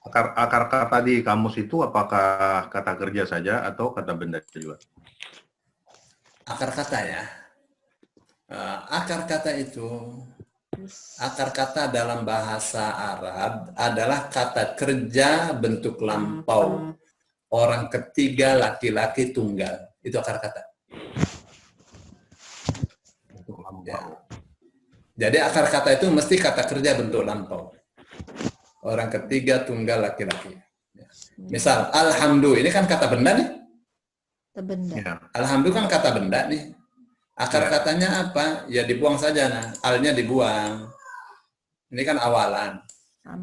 Akar kata di kamus itu apakah kata kerja saja atau kata benda juga? akar kata ya. Akar kata itu, akar kata dalam bahasa Arab adalah kata kerja bentuk lampau. Orang ketiga laki-laki tunggal. Itu akar kata. Bentuk lampau. Ya. Jadi akar kata itu mesti kata kerja bentuk lampau. Orang ketiga tunggal laki-laki. Ya. Misal, alhamdulillah, ini kan kata benda nih. Kata benda. Ya. Alhamdulillah kan kata benda nih. Akar Ya. katanya apa? Ya dibuang saja, nah. Alnya dibuang. Ini kan awalan.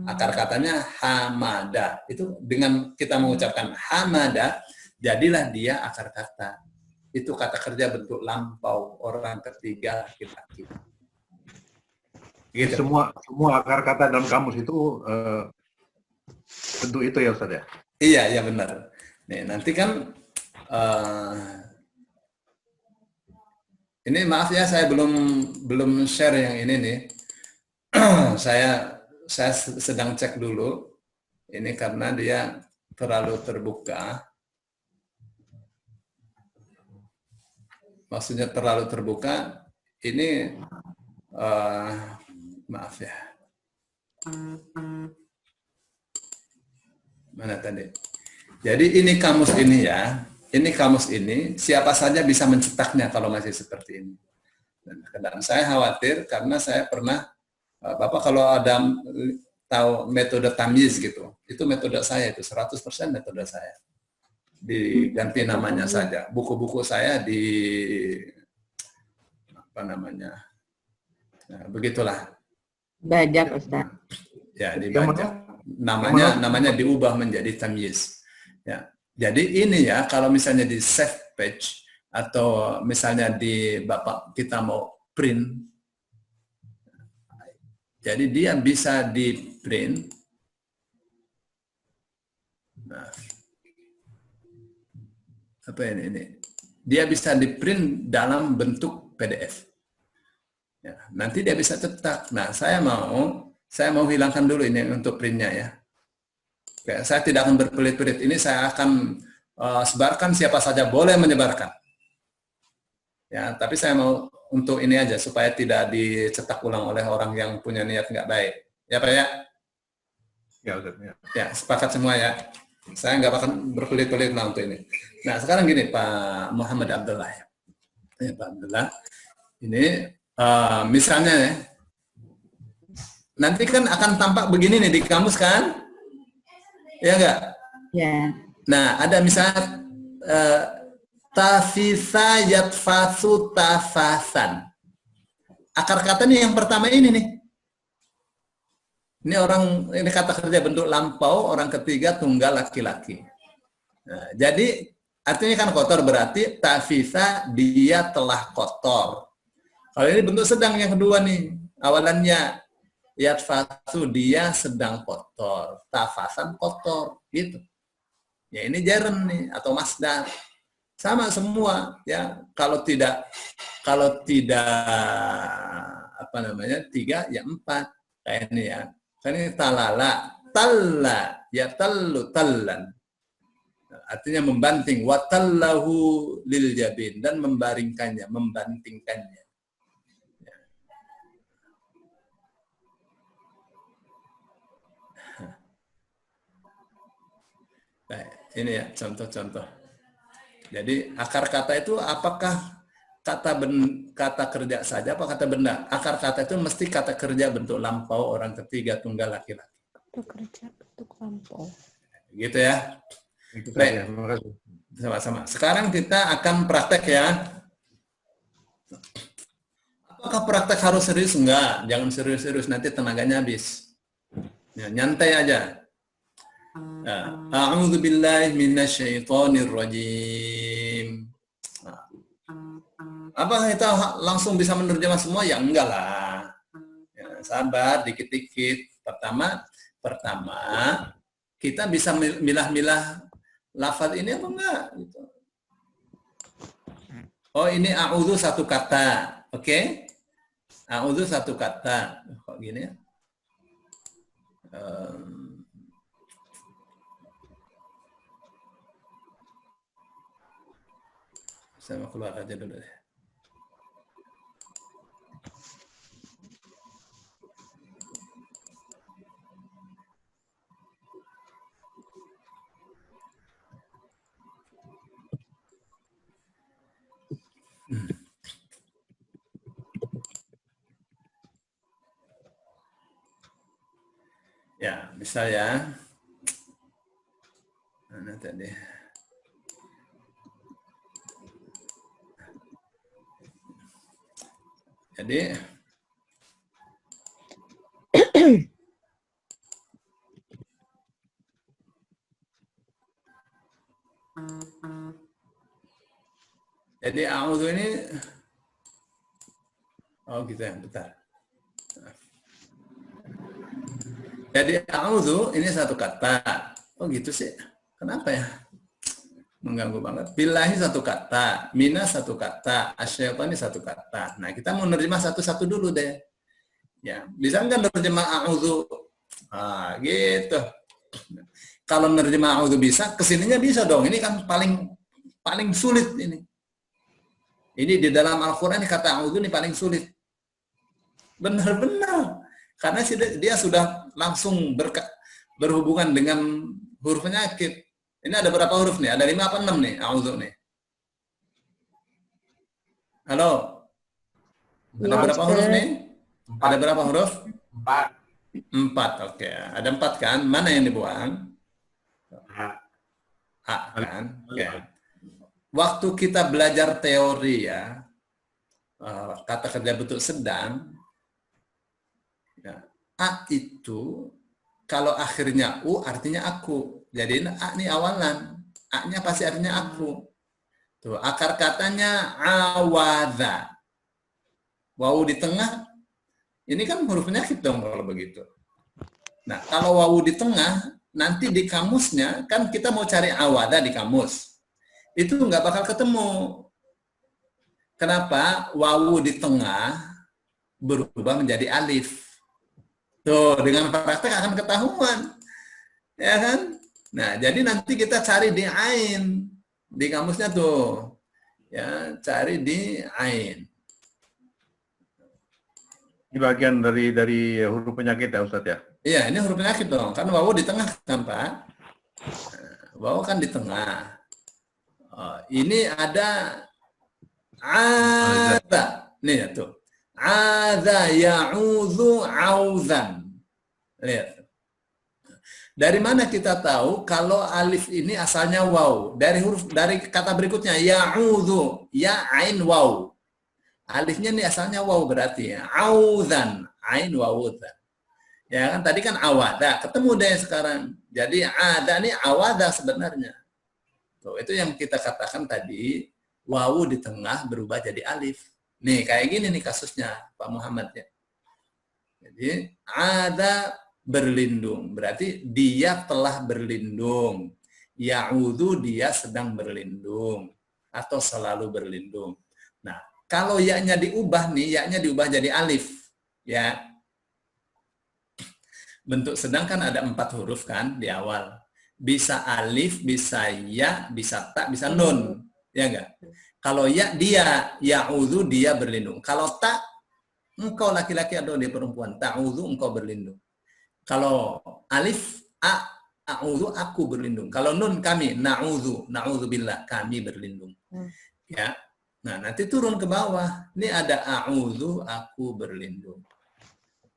Akar katanya hamada. Itu dengan kita mengucapkan hamada, jadilah dia akar kata. Itu kata kerja bentuk lampau. Orang ketiga laki-laki. Gitu. Semua akar kata dalam kamus itu bentuk itu ya Ustaz ya? Iya, iya benar. Nih, nanti kan ini maaf ya, saya belum share yang ini nih. saya sedang cek dulu. Ini karena dia terlalu terbuka. Maksudnya terlalu terbuka. Ini maaf ya. Mana tadi? Jadi ini kamus ini ya. Ini kamus ini, siapa saja bisa mencetaknya kalau masih seperti ini. Dan saya khawatir karena saya pernah, Bapak kalau ada tahu metode tamyiz gitu, itu metode saya, itu 100% metode saya. Diganti namanya saja. Buku-buku saya di, apa namanya, nah, begitulah. Bajak, Ustaz. Ya, dibajak. Namanya diubah menjadi tamyiz. Ya. Jadi ini ya, kalau misalnya di save page atau misalnya di Bapak kita mau print, jadi dia bisa di print. Nah, apa ini? Dia bisa di print dalam bentuk PDF. Ya, nanti dia bisa cetak. Nah, saya mau hilangkan dulu ini untuk printnya ya. Oke, saya tidak akan berpelit-pelit. Ini saya akan sebarkan, siapa saja boleh menyebarkan. Ya, tapi saya mau untuk ini aja supaya tidak dicetak ulang oleh orang yang punya niat nggak baik. Ya Pak ya? Ya Ustaz. Ya. Ya, sepakat semua ya. Saya nggak akan berpelit-pelit lah untuk ini. Nah, sekarang gini Pak Muhammad Abdullah. Ya, Pak Abdullah. Ini misalnya ya, nanti kan akan tampak begini nih di kamus kan? Ya enggak? Ya. Nah, ada misalnya tafisa yatfasu tafasan. Akar kata nih yang pertama ini nih. Ini kata kerja bentuk lampau, orang ketiga tunggal laki-laki. Nah, jadi artinya kan kotor, berarti tafisa dia telah kotor. Kalau ini bentuk sedang yang kedua nih, awalannya yatfasu dia sedang kotor, tafasan kotor, gitu. Ya ini jaren nih atau masdar. Sama semua ya. Kalau tidak apa namanya 3 ya 4 kayak ini ya. Kan ini talala, talla ya tallu tallan. Artinya membanting, watallahu lil jabin, dan membaringkannya, membantingkannya. Nah, ini ya contoh-contoh. Jadi akar kata itu apakah kata kerja saja apa kata benda? Akar kata itu mesti kata kerja bentuk lampau, orang ketiga tunggal laki-laki. Kata kerja bentuk lampau. Gitu ya. Itu Baik. saja. Terima kasih. Sama-sama. Sekarang kita akan praktek ya. Apakah praktek harus serius? Enggak. Jangan serius-serius, nanti tenaganya habis. Ya, nyantai aja. A'udzu billahi minasyaitonir rajim. Apa kita langsung bisa menerjemah semua? Ya enggak lah. Ya, sabar dikit-dikit. Pertama kita bisa milah-milah lafaz ini apa enggak gitu. Oh, ini a'udzu satu kata. Oke? A'udzu satu kata. Kok gini ya? Saya mau keluar aja dulu deh. Ya, bisa ya. Mana tadi? Jadi a'udzu ini gitu ya, bentar. Jadi a'udzu ini satu kata. Oh gitu sih. Kenapa ya? Mengganggu banget. Billahi satu kata, mina satu kata, asyaitani satu kata. Nah, kita mau nerjemah satu-satu dulu deh. Ya, bisa nggak nerjemah a'udzu? Gitu. Kalau nerjemah a'udzu bisa, kesininya bisa dong. Ini kan paling sulit ini. Ini di dalam Al-Quran kata a'udzu ini paling sulit. Benar-benar. Karena dia sudah langsung berhubungan dengan huruf penyakit. Ini ada berapa huruf nih? Ada 5 apa 6 nih? A'udzu nih. Halo? Ada berapa huruf nih? Ada berapa huruf? 4. Oke. Ada 4 kan? Mana yang dibuang? A kan? Oke. Waktu kita belajar teori ya, kata kerja bentuk sedang, ya, A itu kalau akhirnya U artinya aku. Jadi A ini awalan. A-nya pasti artinya aku. Tuh, akar katanya awadha. Wawu di tengah, ini kan huruf penyakit dong kalau begitu. Nah, kalau wawu di tengah, nanti di kamusnya, kan kita mau cari awadha di kamus. Itu nggak bakal ketemu. Kenapa? Wawu di tengah berubah menjadi alif. Tuh, dengan praktek akan ketahuan. Ya kan? Nah, jadi nanti kita cari di ain. Di kamusnya tuh. Ya, cari di ain. Ini bagian dari huruf penyakit ya Ustadz ya? Iya, ini huruf penyakit dong. Kan wawu di tengah kan, Pak? Wawu kan di tengah. Ini ada ada. Nih ya tuh. Adza ya'udzu auzan. Lihat. Dari mana kita tahu kalau alif ini asalnya waw? Dari kata berikutnya ya'udzu, ya ain waw. Alifnya ini asalnya waw berarti ya. Auzan, ain wawudzan. Ya kan tadi kan awada, ketemu deh sekarang. Jadi ada nih awada sebenarnya. Tuh, itu yang kita katakan tadi, wawu di tengah berubah jadi alif. Nih, kayak gini nih kasusnya, Pak Muhammad ya. Jadi, ada berlindung. Berarti dia telah berlindung. Ya'udzu dia sedang berlindung. Atau selalu berlindung. Nah, kalau ya-nya diubah nih, ya-nya diubah jadi alif. Ya. Bentuk sedang kan ada 4 huruf kan di awal. Bisa alif, bisa ya, bisa ta, bisa nun. Ya enggak? Kalau ya dia, ya'udzu dia berlindung. Kalau ta, engkau laki-laki atau dia perempuan, ta'udzu engkau berlindung. Kalau alif, a'udzu aku berlindung. Kalau nun kami, na'udzubillah kami berlindung. Ya. Nah, nanti turun ke bawah. Ini ada a'udzu aku berlindung.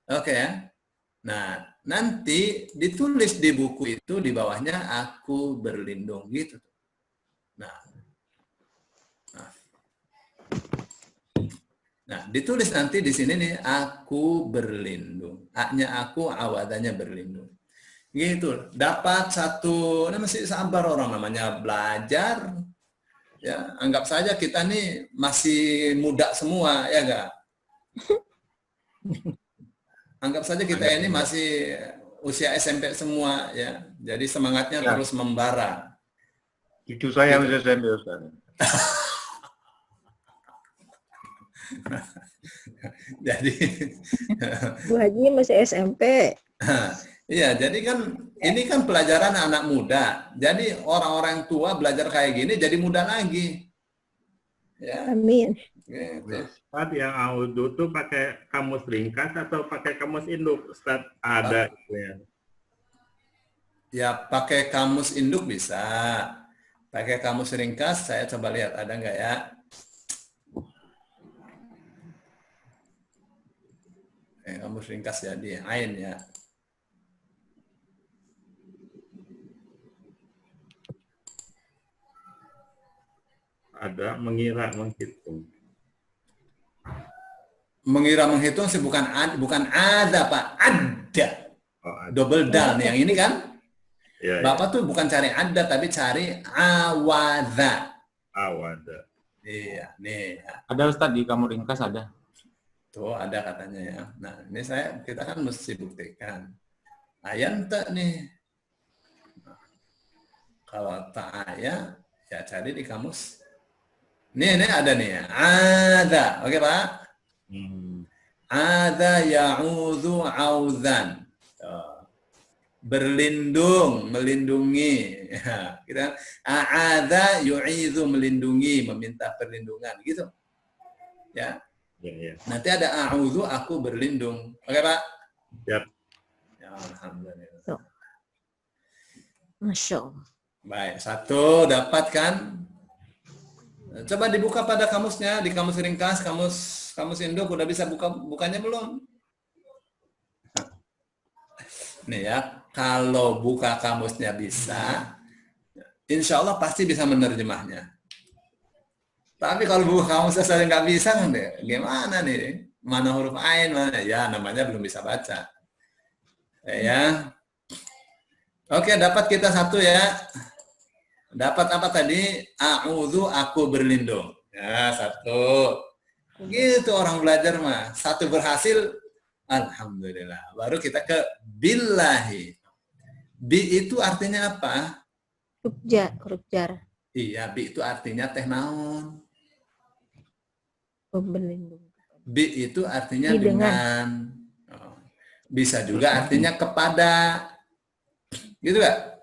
Oke ya. Nah, nanti ditulis di buku itu di bawahnya aku berlindung gitu. Nah, ditulis nanti di sini nih aku berlindung. A-nya aku, awadanya berlindung. Gitu. Dapat satu, ini masih sabar orang namanya belajar. Ya, anggap saja kita nih masih muda semua, ya enggak? Anggap saja kita ini masih usia SMP semua ya. Jadi semangatnya terus membara. Cucu saya masih SMP Ustaz. Jadi Bu Haji masih SMP. iya, jadi kan ini kan pelajaran anak muda. Jadi orang-orang tua belajar kayak gini jadi muda lagi. Ya, Amin. gitu. Ustaz, yang audu tuh pakai kamus ringkas atau pakai kamus induk? Ustaz, ada itu ya. Ya, pakai kamus induk bisa. Pakai kamus ringkas, saya coba lihat ada nggak ya. Kamus ringkas ya, di Ain ya. Ada mengira menghitung. Mengira menghitung sih bukan ada Pak, ada. Oh, ada. Double dal nih yang ini kan. Ya, Bapak tuh bukan cari ada tapi cari awadha. ada. Iya, nih. Ada Ustadz di kamu ringkas ada. Tuh ada katanya ya. Nah, ini kita kan mesti buktikan. Ayan tak nih. Nah, kalau tak ayat, ya cari di kamus. Ini ada nih ya. Ada. Oke, Pak? Ada ya'udhu audhan. Berlindung, melindungi. Ya, kita ada yu'idhu melindungi, meminta perlindungan gitu. Ya. Ya. Nanti ada a'udhu aku berlindung. Oke, Pak? Siap. Ya, alhamdulillah. Masya Allah. Baik, satu dapat kan? Coba dibuka pada kamusnya, di kamus ringkas, kamus induk udah bisa bukanya belum? Nih ya, kalau buka kamusnya bisa, insya Allah pasti bisa menerjemahnya. Tapi kalau buka kamusnya saya nggak bisa, kan deh, gimana nih? Mana huruf ain, mana? Ya, namanya belum bisa baca. Ya. Oke, dapat kita satu ya. Dapat apa tadi? A'udzu, aku berlindung. Ya, satu. Gitu orang belajar mah. Satu berhasil, alhamdulillah. Baru kita ke billahi. Bi itu artinya apa? Huruf jar. Iya, bi itu artinya teh naon. Berlindung. Bi itu artinya Bi dengan. Oh. Bisa juga artinya kepada. Gitu gak?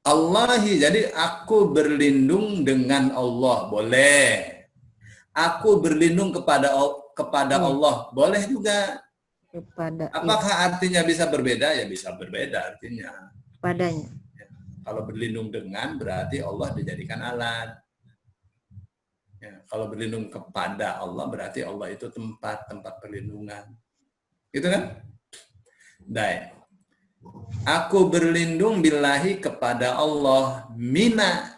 Allahi, jadi aku berlindung dengan Allah, boleh. Aku berlindung kepada Allah, boleh juga. Kepada. Apakah artinya bisa berbeda? Ya bisa berbeda artinya. Padanya. Ya. Kalau berlindung dengan berarti Allah dijadikan alat. Ya. Kalau berlindung kepada Allah berarti Allah itu tempat perlindungan. Gitu kan? Baik. Aku berlindung billahi kepada Allah. Mina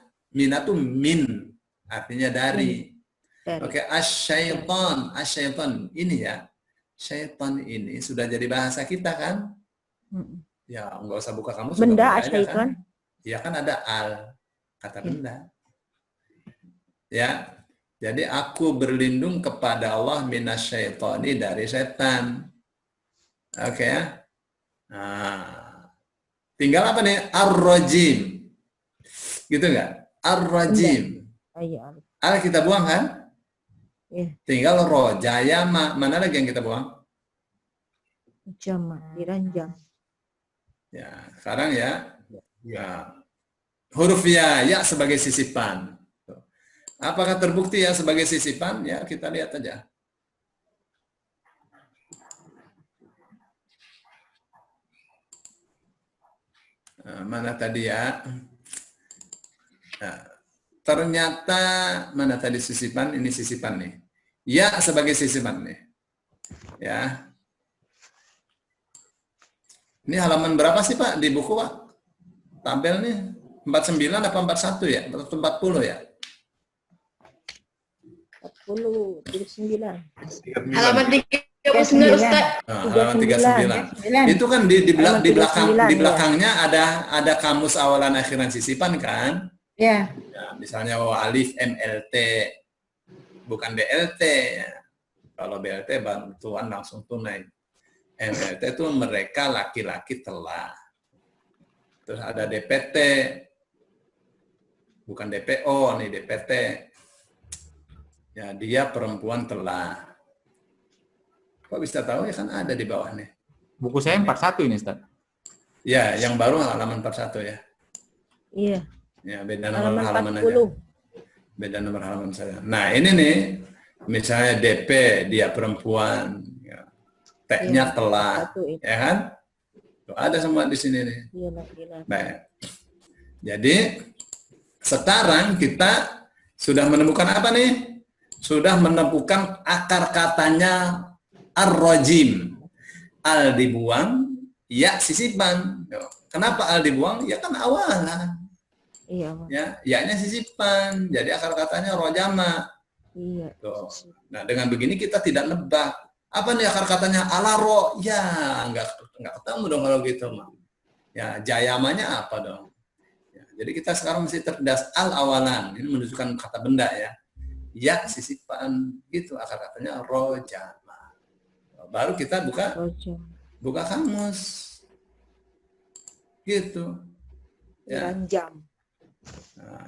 tuh min, artinya dari. Oke, asyaiton ini ya. Syaitan ini sudah jadi bahasa kita kan? Ya, nggak usah buka kamus. Benda asyaiton. Kan? Ya kan ada al, kata benda. Ya, jadi aku berlindung kepada Allah minasyaitoni, dari setan. Oke ya. Nah, tinggal apa nih? Ar-rajim. Gitu enggak? Ar-rajim. Al kita buang kan? Iya. Tinggal rojaya, mana lagi yang kita buang? Jama, diranjang. Ya, sekarang ya. Huruf ya sebagai sisipan. Apakah terbukti ya sebagai sisipan? Ya, kita lihat aja. Mana tadi ya? Nah, ternyata mana tadi sisipan? Ini sisipan nih. Ya sebagai sisipan nih. Ya. Ini halaman berapa sih Pak di buku Pak? Tabel nih 49 apa 41 ya? Atau 40 ya? 40, 39. Halaman 39 Ustaz. Halaman 39. Itu kan di belakangnya ada kamus awalan akhiran sisipan kan? Ya. Ya, misalnya alif MLT bukan BLT ya. Kalau BLT bantuan langsung tunai. MLT itu mereka laki-laki telah. Terus ada DPT. Bukan DPO nih, DPT. Ya, dia perempuan telah. Kok bisa tahu ya kan ada di bawah nih. Buku saya 41 ini, Ustaz. Ya, yang baru halaman 41 ya. Iya. Ya, beda Halaman halaman 40. aja. Beda nomor halaman saya. Nah, ini nih, misalnya DP, dia perempuan, ya. T-nya telah, Satu ini. ya kan? Tuh, ada semua di sini nih. Gila. Baik. Jadi, sekarang kita sudah menemukan apa nih? Sudah menemukan akar katanya ar-rajim. Al dibuang, ya sisipan. Kenapa al dibuang? Ya kan awalan. Iya, Mas. Ya, ya-nya sisipan. Jadi akar katanya rojama. Iya. Tuh. Nah, dengan begini kita tidak nebak. Apa nih akar katanya alaro? Ya, nggak ketemu dong kalau gitu, Mak. Ya, jayamanya apa dong? Ya, jadi kita sekarang mesti terdas al awalan. Ini menunjukkan kata benda ya. Ya, sisipan. Gitu akar katanya rojama. Baru kita buka kamus. Gitu. Ya. Ranjam. Nah,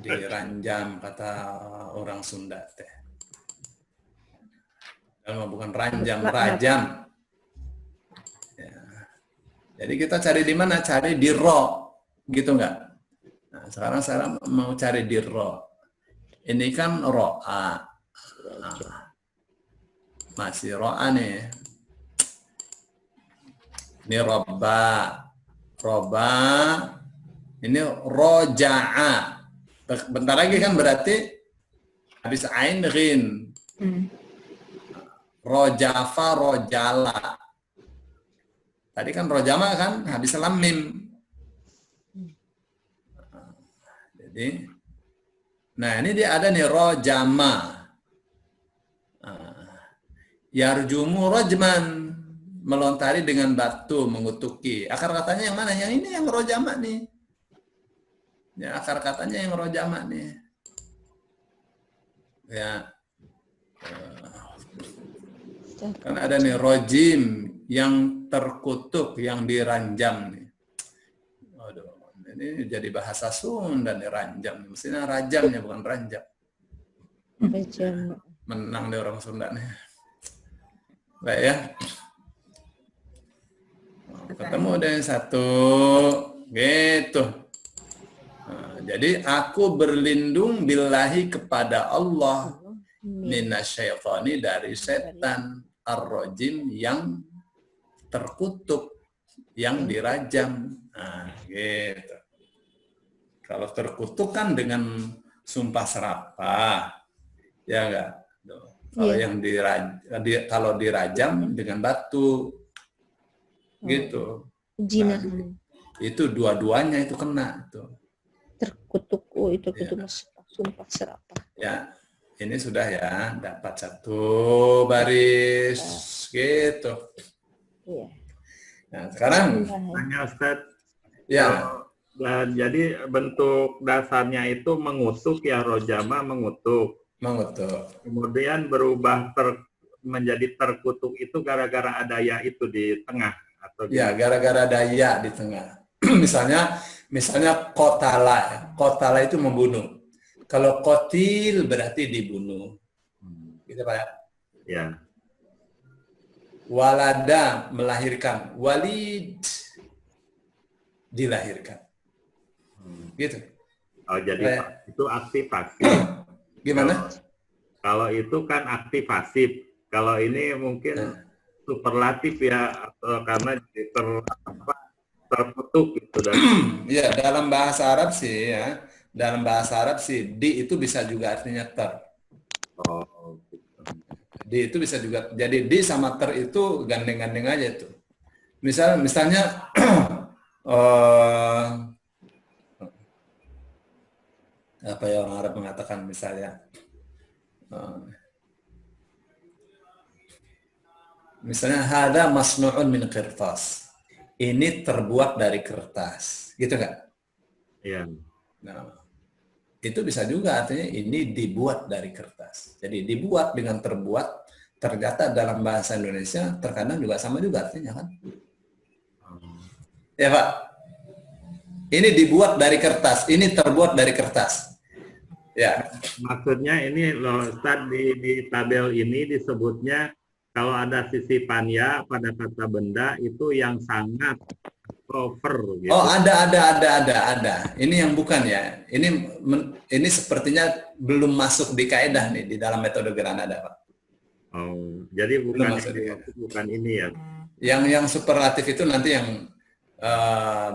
diranjam kata orang Sunda teh. Kalau bukan ranjam, rajam. Ya. Jadi kita cari di mana? Cari di ro, gitu nggak? Nah, sekarang saya mau cari di ro. Ini kan ro'a. Nah, masih ro'a nih. Ini roba. Ini roja'a. Bentar lagi kan berarti habis ain ghin. Rojafa, rojala. Tadi kan rojama kan habis lam mim. Jadi, nah ini dia ada nih rojama. Yarjumu rojman, melontari dengan batu, mengutuki. Akar katanya yang mana? Yang ini yang rojama nih. Ya, akar katanya yang rojama nih. Ya. Kan ada nih rojim yang terkutuk, yang diranjam nih. Aduh, ini jadi bahasa Sunda nih ranjam. Mestinya rajamnya bukan ranjam. Ranjam. Menang deh orang Sunda nih. Baik ya. Ketemu deh satu. Gitu. Nah, jadi aku berlindung billahi kepada Allah minasyaitani dari setan ar-rajim yang terkutuk, yang dirajam. Nah, gitu. Kalau terkutuk kan dengan sumpah serapah, ya enggak? Kalau yang kalau dirajam dengan batu, gitu. Jinah. Nah, itu dua-duanya itu kena itu. Terkutuk, itu sumpah serapah. Ya, ini sudah ya, dapat satu baris, gitu. Iya. Nah, sekarang, Tanya Ustadz, ya, jadi bentuk dasarnya itu mengutuk ya, rojama mengutuk. Kemudian berubah menjadi terkutuk itu gara-gara ada ya itu di tengah atau ya gara-gara ada ya di tengah. misalnya kotala itu membunuh. Kalau kotil berarti dibunuh. Gitu Pak. Ya. Walada melahirkan, walid dilahirkan. Gitu. Oh, jadi itu aktivasi. Gimana? Kalau itu kan aktivasi. Kalau ini mungkin superlatif ya, atau karena terkutuk gitu. Ya, dalam bahasa Arab sih ya. Dalam bahasa Arab sih di itu bisa juga artinya ter. Oh, gitu. Di itu bisa juga. Jadi di sama ter itu gandeng-gandeng aja tuh. Misalnya apa ya orang Arab mengatakan misalnya hada masnu'un min kertas. Ini terbuat dari kertas. Gitu kan? Iya. Nah, itu bisa juga artinya ini dibuat dari kertas. Jadi dibuat dengan terbuat, ternyata dalam bahasa Indonesia terkadang juga sama juga artinya kan? Ya Pak, ini dibuat dari kertas, ini terbuat dari kertas. Ya. Maksudnya ini loh Ustaz, di tabel ini disebutnya kalau ada sisipan ya pada kata benda itu yang sangat Over gitu. Oh, ada. Ini yang bukan ya. Ini sepertinya belum masuk di kaidah nih di dalam metode Granada, Pak. Oh, jadi bukan Belum masuk di kaidah. bukan ini ya. Yang superlatif itu nanti yang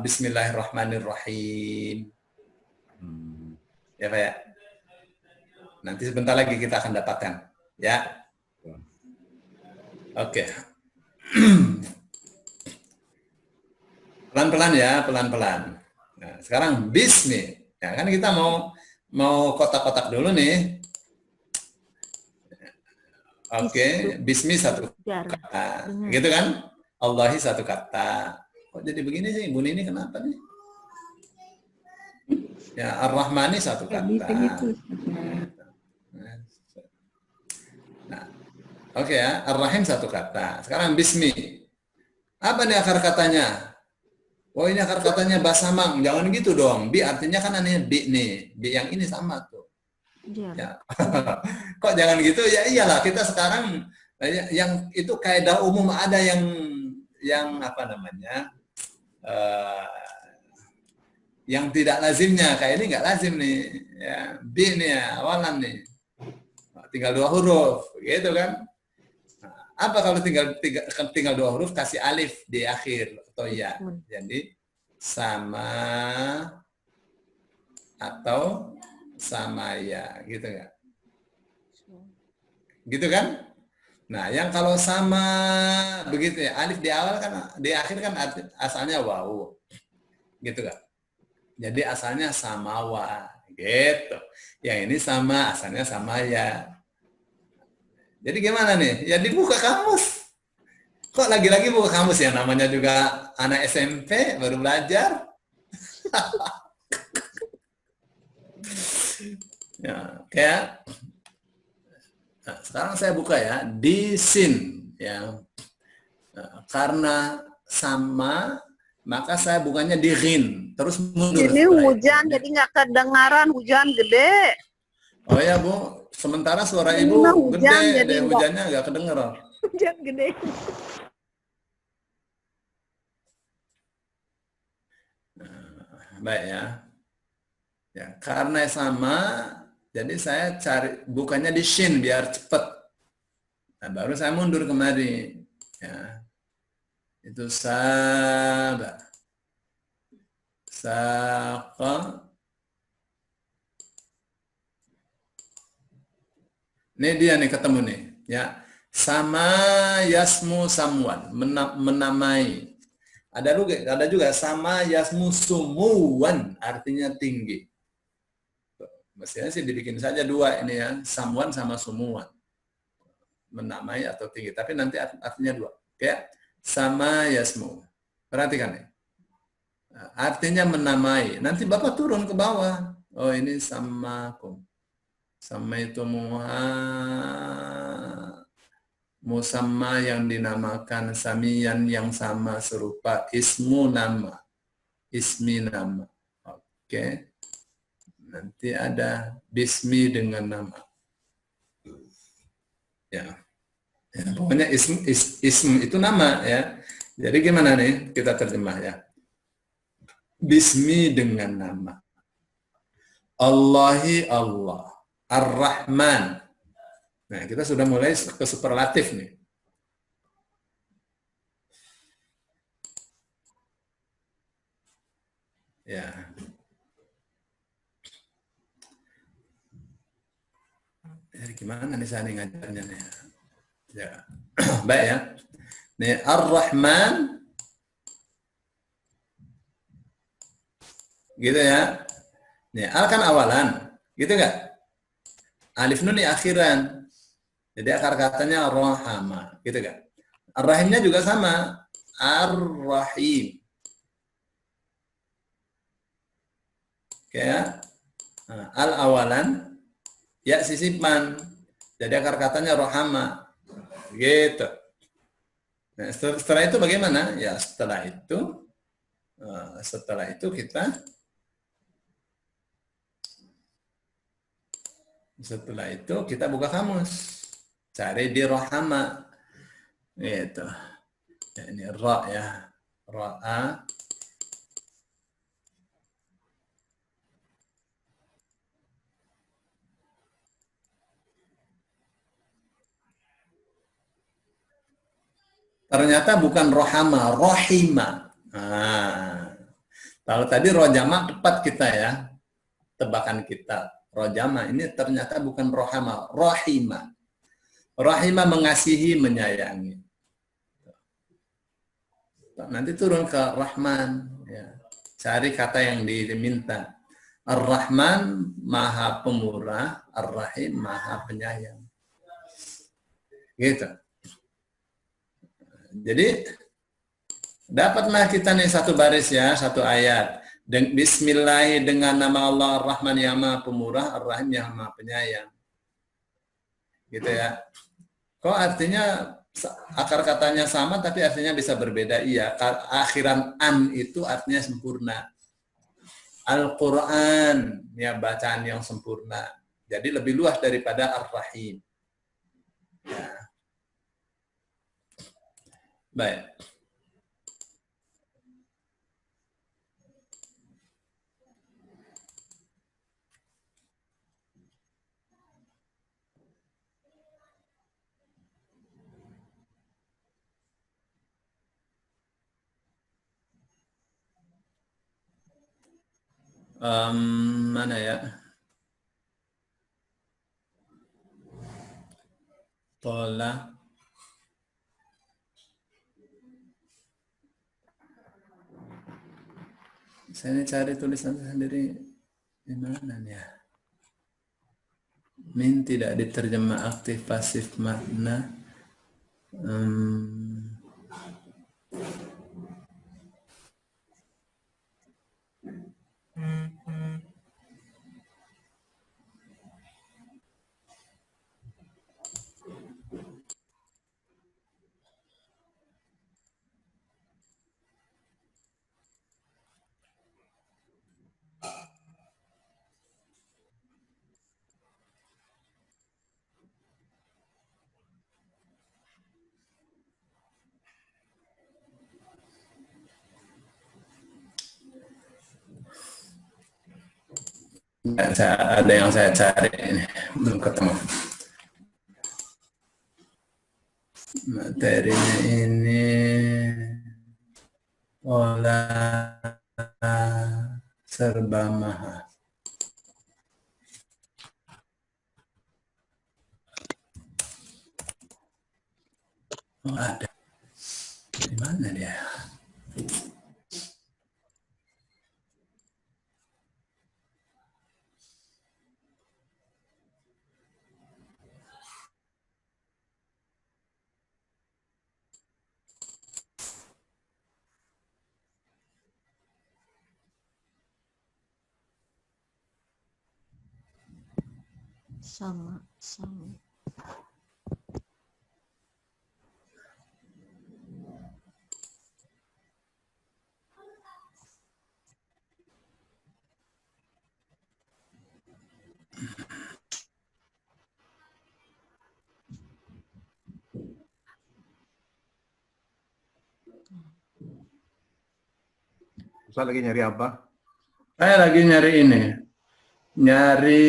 Bismillahirrahmanirrahim. Ya, Pak ya. Nanti sebentar lagi kita akan dapatkan, ya. Oke. Pelan-pelan ya, pelan-pelan. Nah, sekarang bismi. Ya, kan kita mau kotak-kotak dulu nih. Oke, bismi satu kata. Gitu kan? Allahi satu kata. Kok jadi begini sih? Ibu ini kenapa nih? Ya, Ar-Rahmani satu Nggak kata. bisa gitu. Nah, oke ya, Ar-Rahim satu kata. Sekarang bismi. Apa nih akar katanya? Oh, ini akar katanya basamang. Jangan gitu dong. Bi artinya kan aneh bi nih. Bi yang ini sama tuh. Iya. Ya. Kok jangan gitu? Ya iyalah, kita sekarang yang itu kaidah umum ada yang apa namanya? Yang tidak lazimnya, kayak ini nggak lazim nih, ya, bi nih ya, awalan nih, tinggal 2 huruf, gitu kan? Nah, apa kalau tinggal 2 huruf kasih alif di akhir atau ya, jadi sama atau sama ya, gitu nggak? Gitu kan? Nah, yang kalau sama begitu ya, alif di awal kan, di akhir kan asalnya wawu, gitu kan? Jadi asalnya samawa, gitu. Yang ini sama, asalnya sama ya. Jadi gimana nih? Ya dibuka kamus. Kok lagi-lagi buka kamus ya? Namanya juga anak SMP baru belajar. Ya, kayak. Nah, sekarang saya buka ya di sin ya. Nah, karena sama maka saya bukannya di rin, terus mundur. Ini hujan, jadi nggak kedengaran, hujan gede. Oh ya Bu, sementara suara Ini Ibu mah hujan, gede, jadi deh, nggak- hujannya nggak kedengeran. Hujan gede. Baik ya. Ya, karena sama, jadi saya cari bukannya di shin biar cepet. Nah, baru saya mundur kemari. Ya. Itu sabar. Saqa. Ini dia nih ketemu nih, ya. Sama yasmu samuan, menamai. Ada juga sama yasmu sumuan, artinya tinggi. Mestinya sih dibikin saja 2 ini ya, samuan sama sumuan. Menamai atau tinggi, tapi nanti artinya 2. Ya, sama yasmu. Perhatikan nih. Artinya menamai. Nanti Bapak turun ke bawah. Oh, ini samakum. Sama itu musamma yang dinamakan, samian yang sama serupa, ismu nama. Ismi nama. Oke. Nanti ada bismi dengan nama. Ya. Ya, pokoknya ism itu nama ya. Jadi gimana nih kita terjemah ya? Bismi dengan nama. Allahi Allah. Ar-Rahman. Nah, kita sudah mulai ke superlatif nih. Ya. Jadi gimana nih saya ngajarnya nih? Ya. Baik ya. Nih Ar-Rahman. Gitu ya. Nih, al kan awalan. Gitu enggak? Alif nun di akhiran. Jadi akar katanya rohama, gitu kan? Ar-Rahimnya juga sama, Ar-Rahim. Oke ya. Nah, al-awalan, ya sisipan. Jadi akar katanya rohama, gitu. Nah, setelah itu bagaimana? Ya setelah itu kita buka kamus, cari di rohama, gitu. Ya, ini ra ya, ra'a Ternyata bukan rohama, rohima. Nah, kalau tadi rojama tepat kita ya, tebakan kita. Rojama ini ternyata bukan rohama, rohima. Rohima mengasihi, menyayangi. Nanti turun ke Rahman. Ya. Cari kata yang diminta. Ar-Rahman maha pemurah, Ar-Rahim maha penyayang. Gitu. Jadi dapatlah kita nih satu baris ya, satu ayat. Bismillah dengan nama Allah Ar-Rahman yang maha pemurah, Ar-Rahim yang maha penyayang. Gitu ya. Kok artinya akar katanya sama tapi artinya bisa berbeda? Iya, akhiran an itu artinya sempurna. Al-Quran, ya bacaan yang sempurna. Jadi lebih luas daripada Ar-Rahim. Ya. Baik. Mana ya? Tola. Saya ini cari tulisan sendiri di mana ya? Min tidak diterjemah aktif pasif makna. Ada yang saya cari ini, belum ketemu. Materinya ini pola serba maha. Oh, ada. Di mana dia? Sama. Ustaz lagi nyari apa? Saya lagi nyari ini. Nyari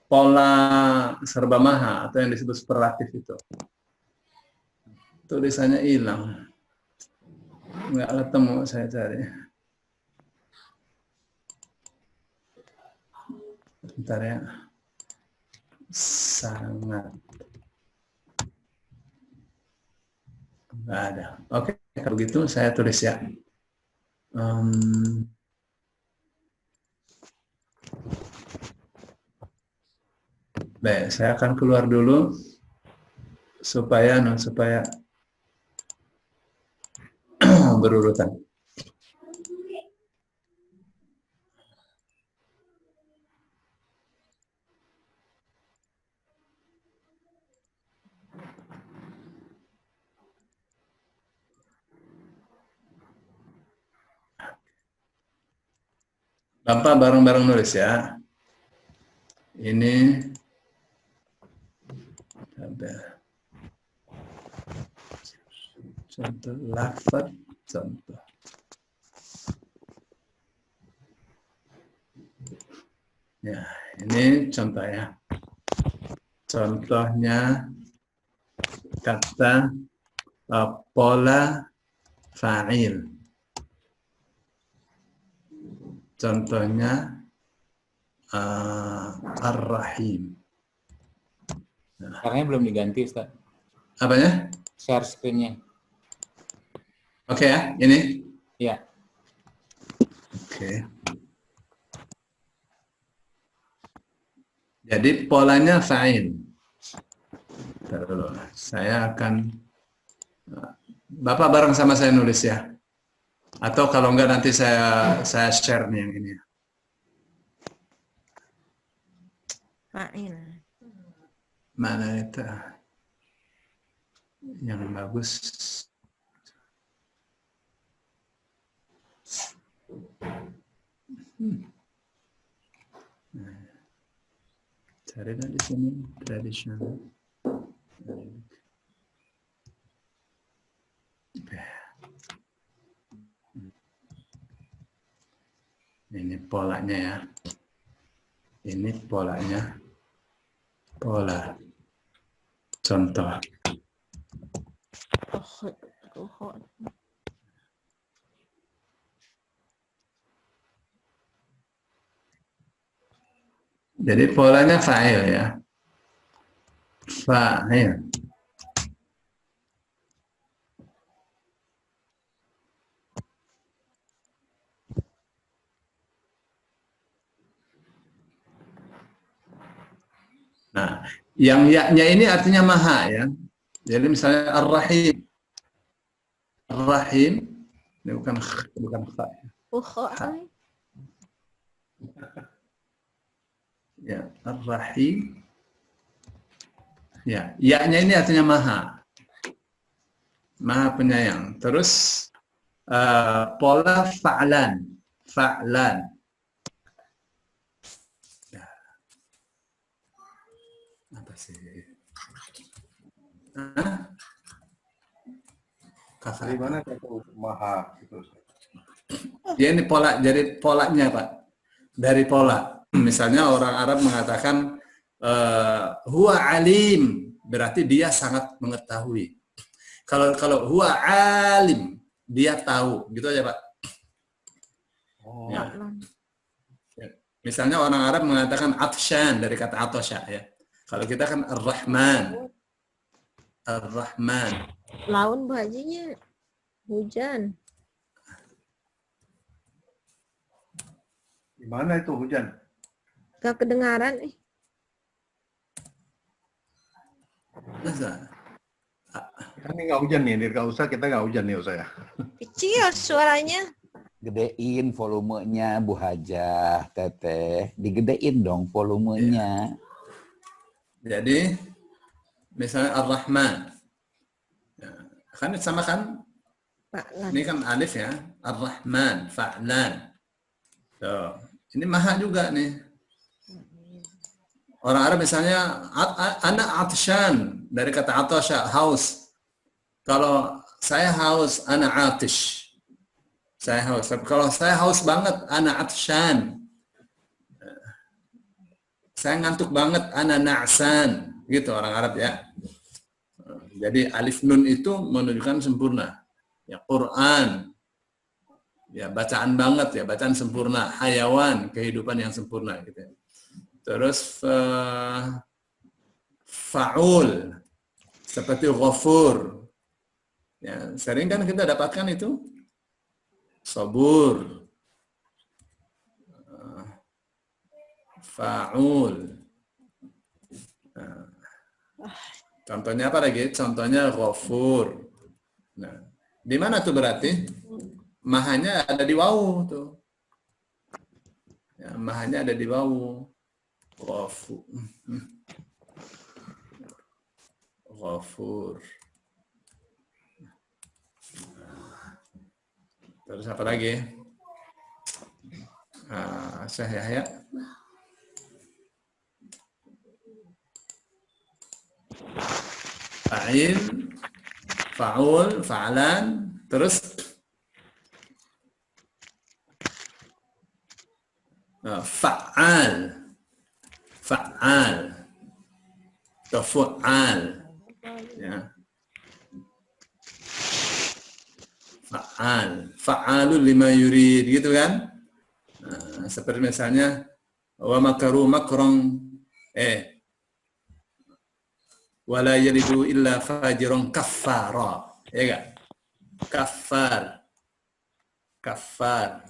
pola serba maha atau yang disebut superlatif itu. Tulisannya hilang. Nggak ketemu saya cari. Bentar ya. Sangat. Nggak ada. Oke, kalau gitu saya tulis ya. Baik, saya akan keluar dulu supaya berurutan. Bapak bareng-bareng nulis ya. Ini ada contoh lafaz, contoh. Ya, ini contohnya. Contohnya kata pola fa'il. Contohnya Ar-Rahim. Caranya belum diganti, Ustaz. Apanya? Share screen-nya. Oke ya, ini. Iya. Oke. Jadi polanya fa'il. Saya akan Bapak bareng sama saya nulis ya. Atau kalau enggak nanti saya share nih yang ini. Fa'il. Mana itu? Yang bagus. Carilah di sini tradisional. Ini polanya ya. Ini polanya. Pola. Contoh. Jadi polanya fa'il ya. Fa'il. Nah, yang ya-nya ini artinya maha ya. Jadi misalnya Ar-Rahim. Ar-Rahim ini bukan kha. Ya, Ar-Rahim. Ya, ya-nya ini artinya maha. Maha penyayang. Terus pola fa'lan. Fa'lan. Apa sih? Dari mana itu maha itu? Ya ini pola, jadi polanya Pak. Dari pola. Misalnya orang Arab mengatakan huwa alim, berarti dia sangat mengetahui. Kalau huwa alim, dia tahu, gitu aja Pak. Oh. Ya. Misalnya orang Arab mengatakan atsyan dari kata atosya ya. Kalau kita kan Ar-Rahman. Ar-Rahman. Laun bajinya hujan. Di mana itu hujan? Gak kedengaran Masa? Kan ini nggak hujan nih, nggak usah kita nggak hujan nih saya. Kecil suaranya. Gedein volumenya Bu Hajah, Teteh. Digedein dong volumenya. Jadi misalnya Ar-Rahman. Ya, kan sama kan? Fa'lan. Ini kan alif ya. Ar-Rahman, fa'lan. So, ini maha juga nih. Orang Arab misalnya ana atsyan dari kata atasya, haus. Kalau saya haus, ana atish. Saya haus. Kalau saya haus banget, ana atsyan. Saya ngantuk banget, ana na'san. Gitu orang Arab ya. Jadi alif nun itu menunjukkan sempurna. Ya Quran. Ya bacaan banget ya, bacaan sempurna. Hayawan, kehidupan yang sempurna gitu ya. Terus fa'ul seperti ghafur. Ya, sering kan kita dapatkan itu. Sabur. Fa'ul. Nah, contohnya apa lagi? Contohnya ghafur. Nah, di mana tuh berarti? Mahanya ada di wawu tuh. Ya, mahanya ada di wawu. Ghafur. Terus apa lagi? Syekh Yahya. Fa'il, fa'ul, fa'lan, terus fa'al. Fa'al atau fu'al ya. fa'al. Fa'alul lima yurid, gitu kan? Nah, seperti misalnya wa makaru makron wala yalidu illa fajirun kaffara. Ya enggak? Kafar.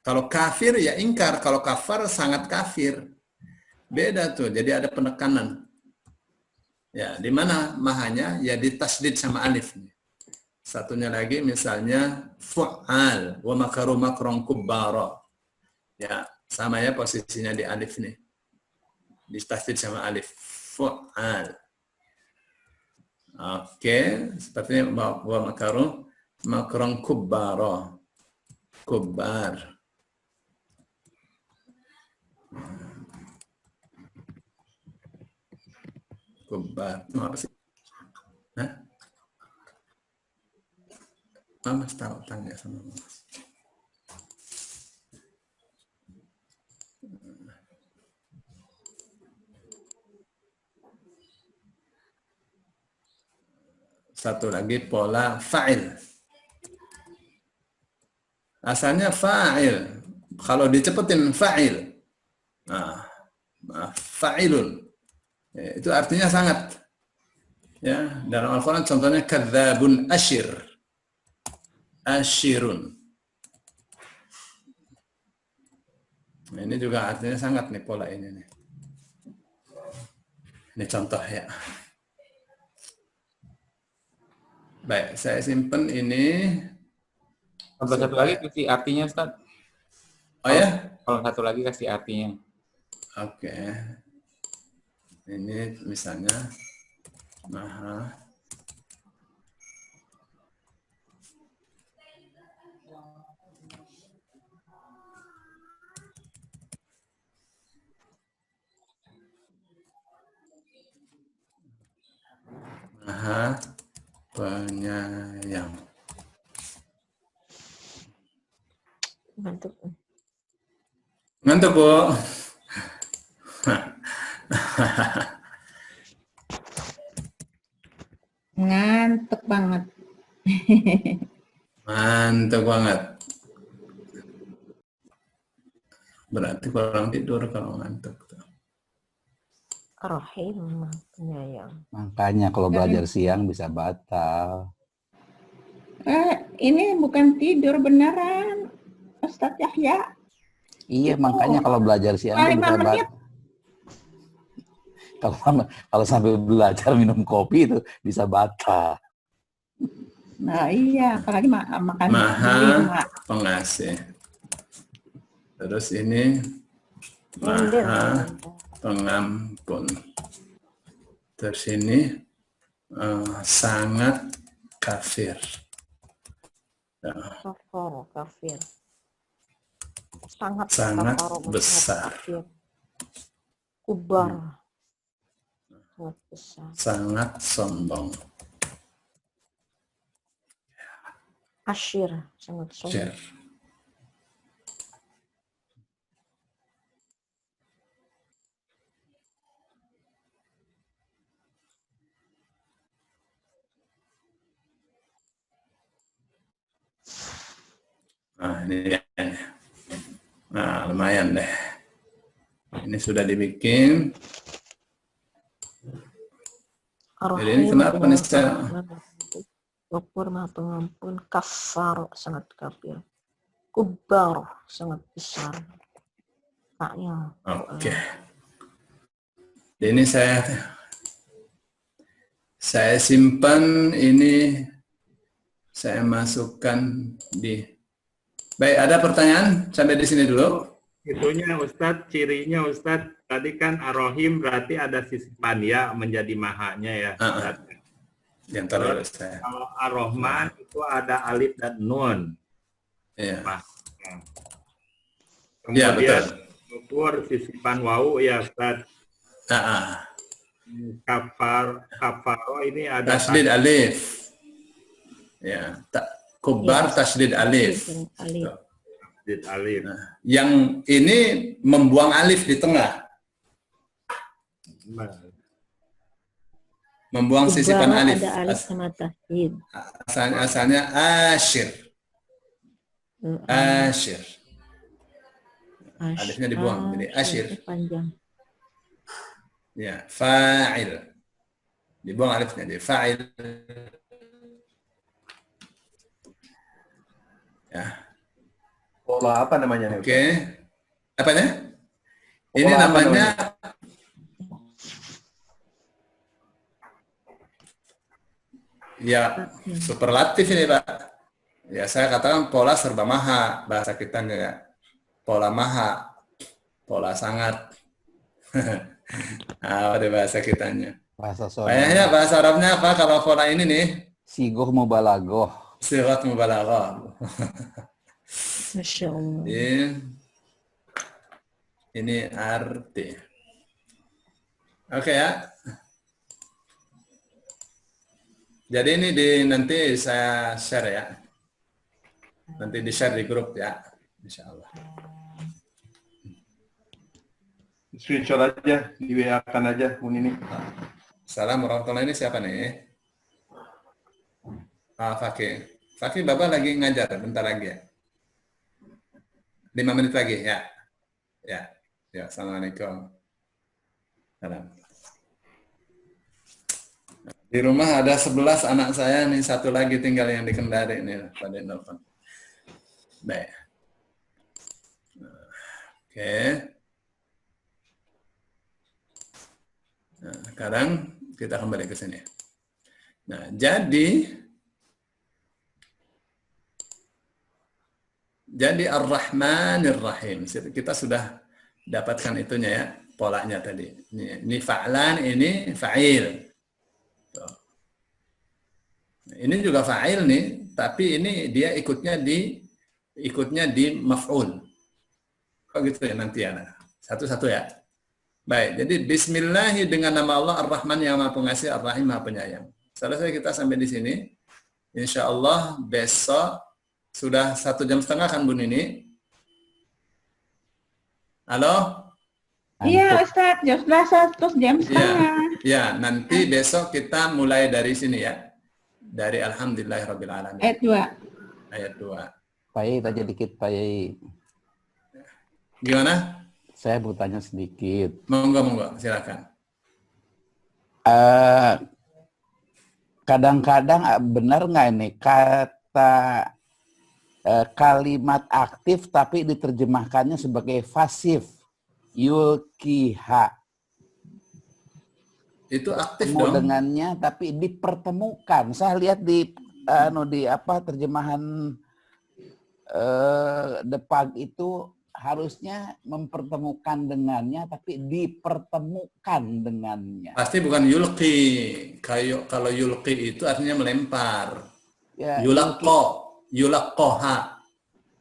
Kalau kafir ya ingkar, kalau kafar sangat kafir. Beda tuh, jadi ada penekanan. Ya, di mana mahanya? Ya di tasdid sama alif. Satunya lagi misalnya fu'al wa makaru makron kubbara. Ya, sama ya posisinya di alif nih. Di tasdid sama alif. Fu'al. Oke, sepertinya wa makaru makron kubbara. Kubbar. Kubbar. Apa sih? Hah? Mas tahu, tanya sama Mas. Satu lagi pola fa'il. Asalnya fa'il. Kalau dicepetin fa'il. Nah, fa'ilun. Ya, itu artinya sangat. Ya, dalam Al-Quran contohnya kadzabun asyir. Asyirun. Nah, ini juga artinya sangat nih pola ini nih. Ini contoh ya. Baik, saya simpen ini. Kalau satu lagi kasih artinya, Ustaz. Oh ya? Kalau satu lagi kasih artinya. Oke. Ini misalnya maha penyayang. Ngantuk. Ngantuk, Bu. Ngantuk banget. Mantap banget. Berarti kurang tidur kalau ngantuk. Rahim, penyayang. Makanya kalau belajar siang bisa batal. Ini bukan tidur beneran, Ustadz Yahya. Iya, makanya kalau belajar siang tuh 5 bisa menit. Kalau sambil belajar minum kopi itu bisa batal. Nah iya, apalagi makan Maha di rumah. pengasih. Terus ini maha pengampun. Terus ini sangat kafir. Ya, Kafir. Sangat sangat besar. Kafir. Kubar. Sangat besar. Sangat sombong. Asyir, sangat sombong. Syir. Nah, ini ya. Nah, lumayan deh. Ini sudah dibikin. Jadi ini kenapa nih saya? Gopur maha pengampun, kafar sangat kafir, kubar sangat besar. Taknya. Oke. Ini saya simpan ini, saya masukkan di. Baik, ada pertanyaan sampai di sini dulu. Itunya Ustadz, cirinya Ustadz, tadi kan Ar-Rahim berarti ada sisipan ya menjadi mahanya ya. Yang terlalu saya. Kalau Ar-Rahman itu ada alif dan nun. Iya. Kemudian Ya, betul. Gopur sisipan wau ya Ustadz. Kafaro ini ada Tasdid alif. Ya, kubar tasdid alif. tasdid alif. Nah, yang ini membuang alif di tengah. Membuang sisipan Kubaro alif. ada alif sama tasdid. Asalnya asyir. Asyir. Alifnya dibuang, jadi asyir. Panjang. Ya, fa'il. Dibuang alifnya, jadi fa'il. Ya, Pola apa namanya? oke. Apanya? Ini Pola apa namanya ya superlatif ini Pak. Ya saya katakan pola serba maha, bahasa kita enggak. Pola maha, pola sangat. Apa di bahasa kitanya? Bahasa Kayaknya Sunda. bahasa Arabnya apa kalau pola ini nih? Sigoh mubalagoh. Sigat mubalaghah. Masya Allah. Ini arti. Oke ya. Jadi ini nanti saya share ya. Nanti di share di grup ya. Insya Allah. Screenshot aja, di WA-kan aja, Bu Nini. Salam warahmatullahi, ini siapa nih? Fakih. Fakih Bapak lagi ngajar, bentar lagi ya. 5 menit lagi ya. Ya, assalamualaikum. Salam. Di rumah ada 11 anak saya nih, satu lagi tinggal yang di Kendari nih, pada nelfon. Baik. Oke. Nah, sekarang kita kembali ke sini. Nah, jadi Ar-Rahmanir Rahim. Kita sudah dapatkan itunya ya, polanya tadi. Ini fa'lan, ini fa'il. Ini juga fa'il nih, tapi ini dia ikutnya di maf'ul. Kok gitu ya nanti ya? Satu-satu ya. Baik, jadi Bismillahi dengan nama Allah Ar-Rahman yang Maha Pengasih, Ar-Rahim Maha Penyayang. Selesai kita sampai di sini. Insya Allah besok sudah 1,5 jam kan Bu Nini? Halo? Iya Ustaz, sudah 1 jam setengah. Ya, nanti besok kita mulai dari sini ya. Dari Alhamdulillahirrabbilalamin. Ayat 2. Ayat 2. Pak Yai, tanya dikit Pak Yai. Gimana? Saya mau tanya sedikit. Monggo, silakan. Kadang-kadang benar nggak ini kata kalimat aktif tapi diterjemahkannya sebagai pasif? Yulkiha. Itu aktif Mau dong. dengannya tapi dipertemukan. Saya lihat di terjemahan depan itu harusnya mempertemukan dengannya tapi dipertemukan dengannya. Pasti bukan yulqi. Kalau yulqi itu artinya melempar. Ya, Yulaqqaha.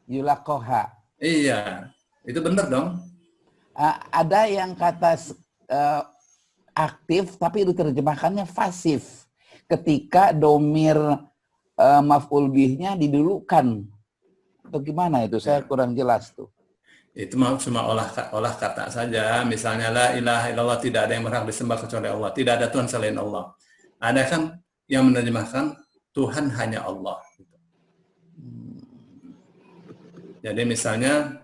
Yulakoha. Iya, itu benar dong. Ada yang kata aktif tapi diterjemahkannya pasif ketika domir maf'ul bihnya didulukan. Atau gimana itu? Saya kurang jelas tuh. Itu cuma olah kata saja. Misalnya la ilaha illallah, tidak ada yang berhak disembah kecuali Allah. Tidak ada Tuhan selain Allah. Ada kan yang menerjemahkan Tuhan hanya Allah. Jadi misalnya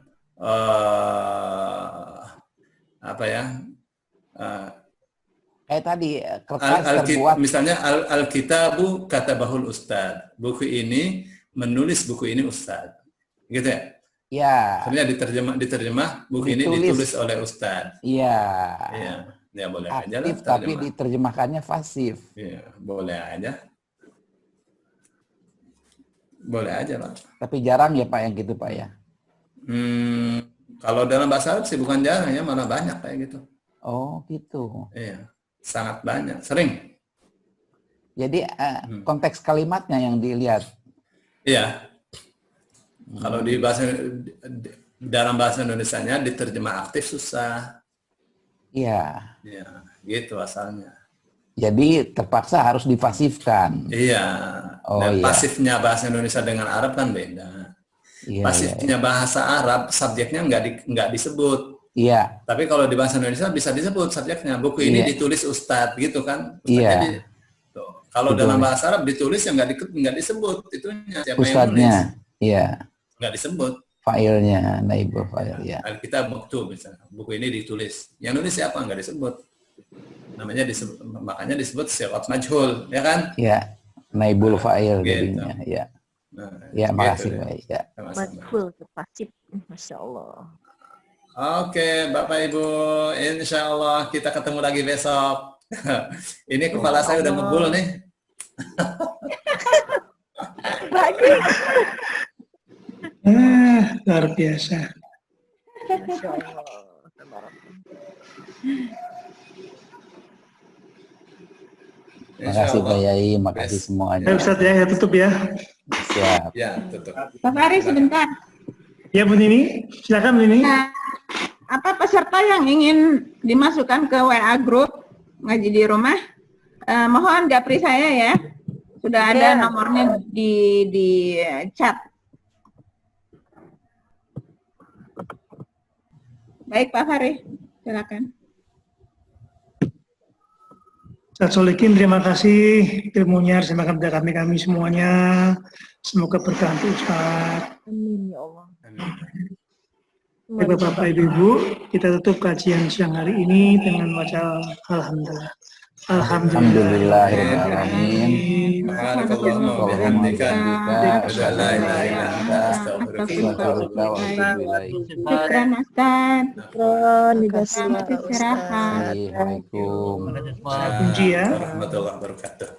Kayak tadi kertas terbuat. Misalnya Alkitabu katabahul Ustad. Buku ini menulis buku ini Ustad. Gitu ya? Ya. Akhirnya diterjemah buku ini ditulis oleh Ustad. Iya. Iya. Ya boleh aja lah. Aktif tapi diterjemahkannya pasif. Iya, boleh aja. Boleh aja, Pak. Tapi jarang ya Pak yang gitu Pak ya. Kalau dalam bahasa Arab sih bukan jarang ya, malah banyak kayak gitu. Oh gitu. Iya, sangat banyak, sering. Jadi konteks kalimatnya yang dilihat. Iya. Kalau di dalam bahasa Indonesianya diterjemah aktif susah. Iya. Iya, gitu asalnya. Jadi terpaksa harus dipasifkan. Iya. Oh, Dan iya. pasifnya bahasa Indonesia dengan Arab kan beda. Iya, Pasifnya bahasa Arab, subjeknya nggak disebut. Iya. Tapi kalau di bahasa Indonesia bisa disebut subjeknya. Buku ini Iya. ditulis Ustadz gitu kan. Iya. Ustadznya Kalau Betul. dalam bahasa Arab ditulis yang nggak disebut itunya siapa yang nulis. Ustadznya, iya. Nggak disebut. Filenya, naibul file, ya. Kita maktub misalnya, buku ini ditulis. Yang nulis siapa nggak disebut. Namanya disebut, makanya disebut sirat majhul, ya kan? Ya, naibul file Gitu. jadinya, ya. Nah, Ya, gitu makasih, deh. Pak. Ya. Sama-sama. Majhul ke pasif. Masya Allah. Oke, Bapak Ibu, insya Allah kita ketemu lagi besok. Ini kepala saya udah ngebul nih. Luar biasa. Masya Allah. Makasih Pak Yai, makasih semuanya. Ya Ustadz ya, tutup ya. Siap. Ya, tutup. Pak Fahri sebentar. Ya Bu Nini, silakan Bu Nini. Nah, apa peserta yang ingin dimasukkan ke WA Group ngaji di rumah, mohon japri saya ya. Sudah ada nomornya di chat. Baik Pak Fahri, silakan. Ustadz Solikin, terima kasih ilmunya disampaikan kepada kami semuanya. Semoga berkah untuk Ustadz. Amin ya Allah. Baik Bapak Ibu, kita tutup kajian siang hari ini dengan baca Alhamdulillah. Alhamdulillahirrahmanirrahim. Subhanakallahumma wa bihamdika. Asyhadu an la ilaha illa anta astaghfiruka wa atubu ilaik. Syukran Ustaz. Selamat istirahat. Assalamualaikum. Saya kunci ya. Warahmatullahi wabarakatuh.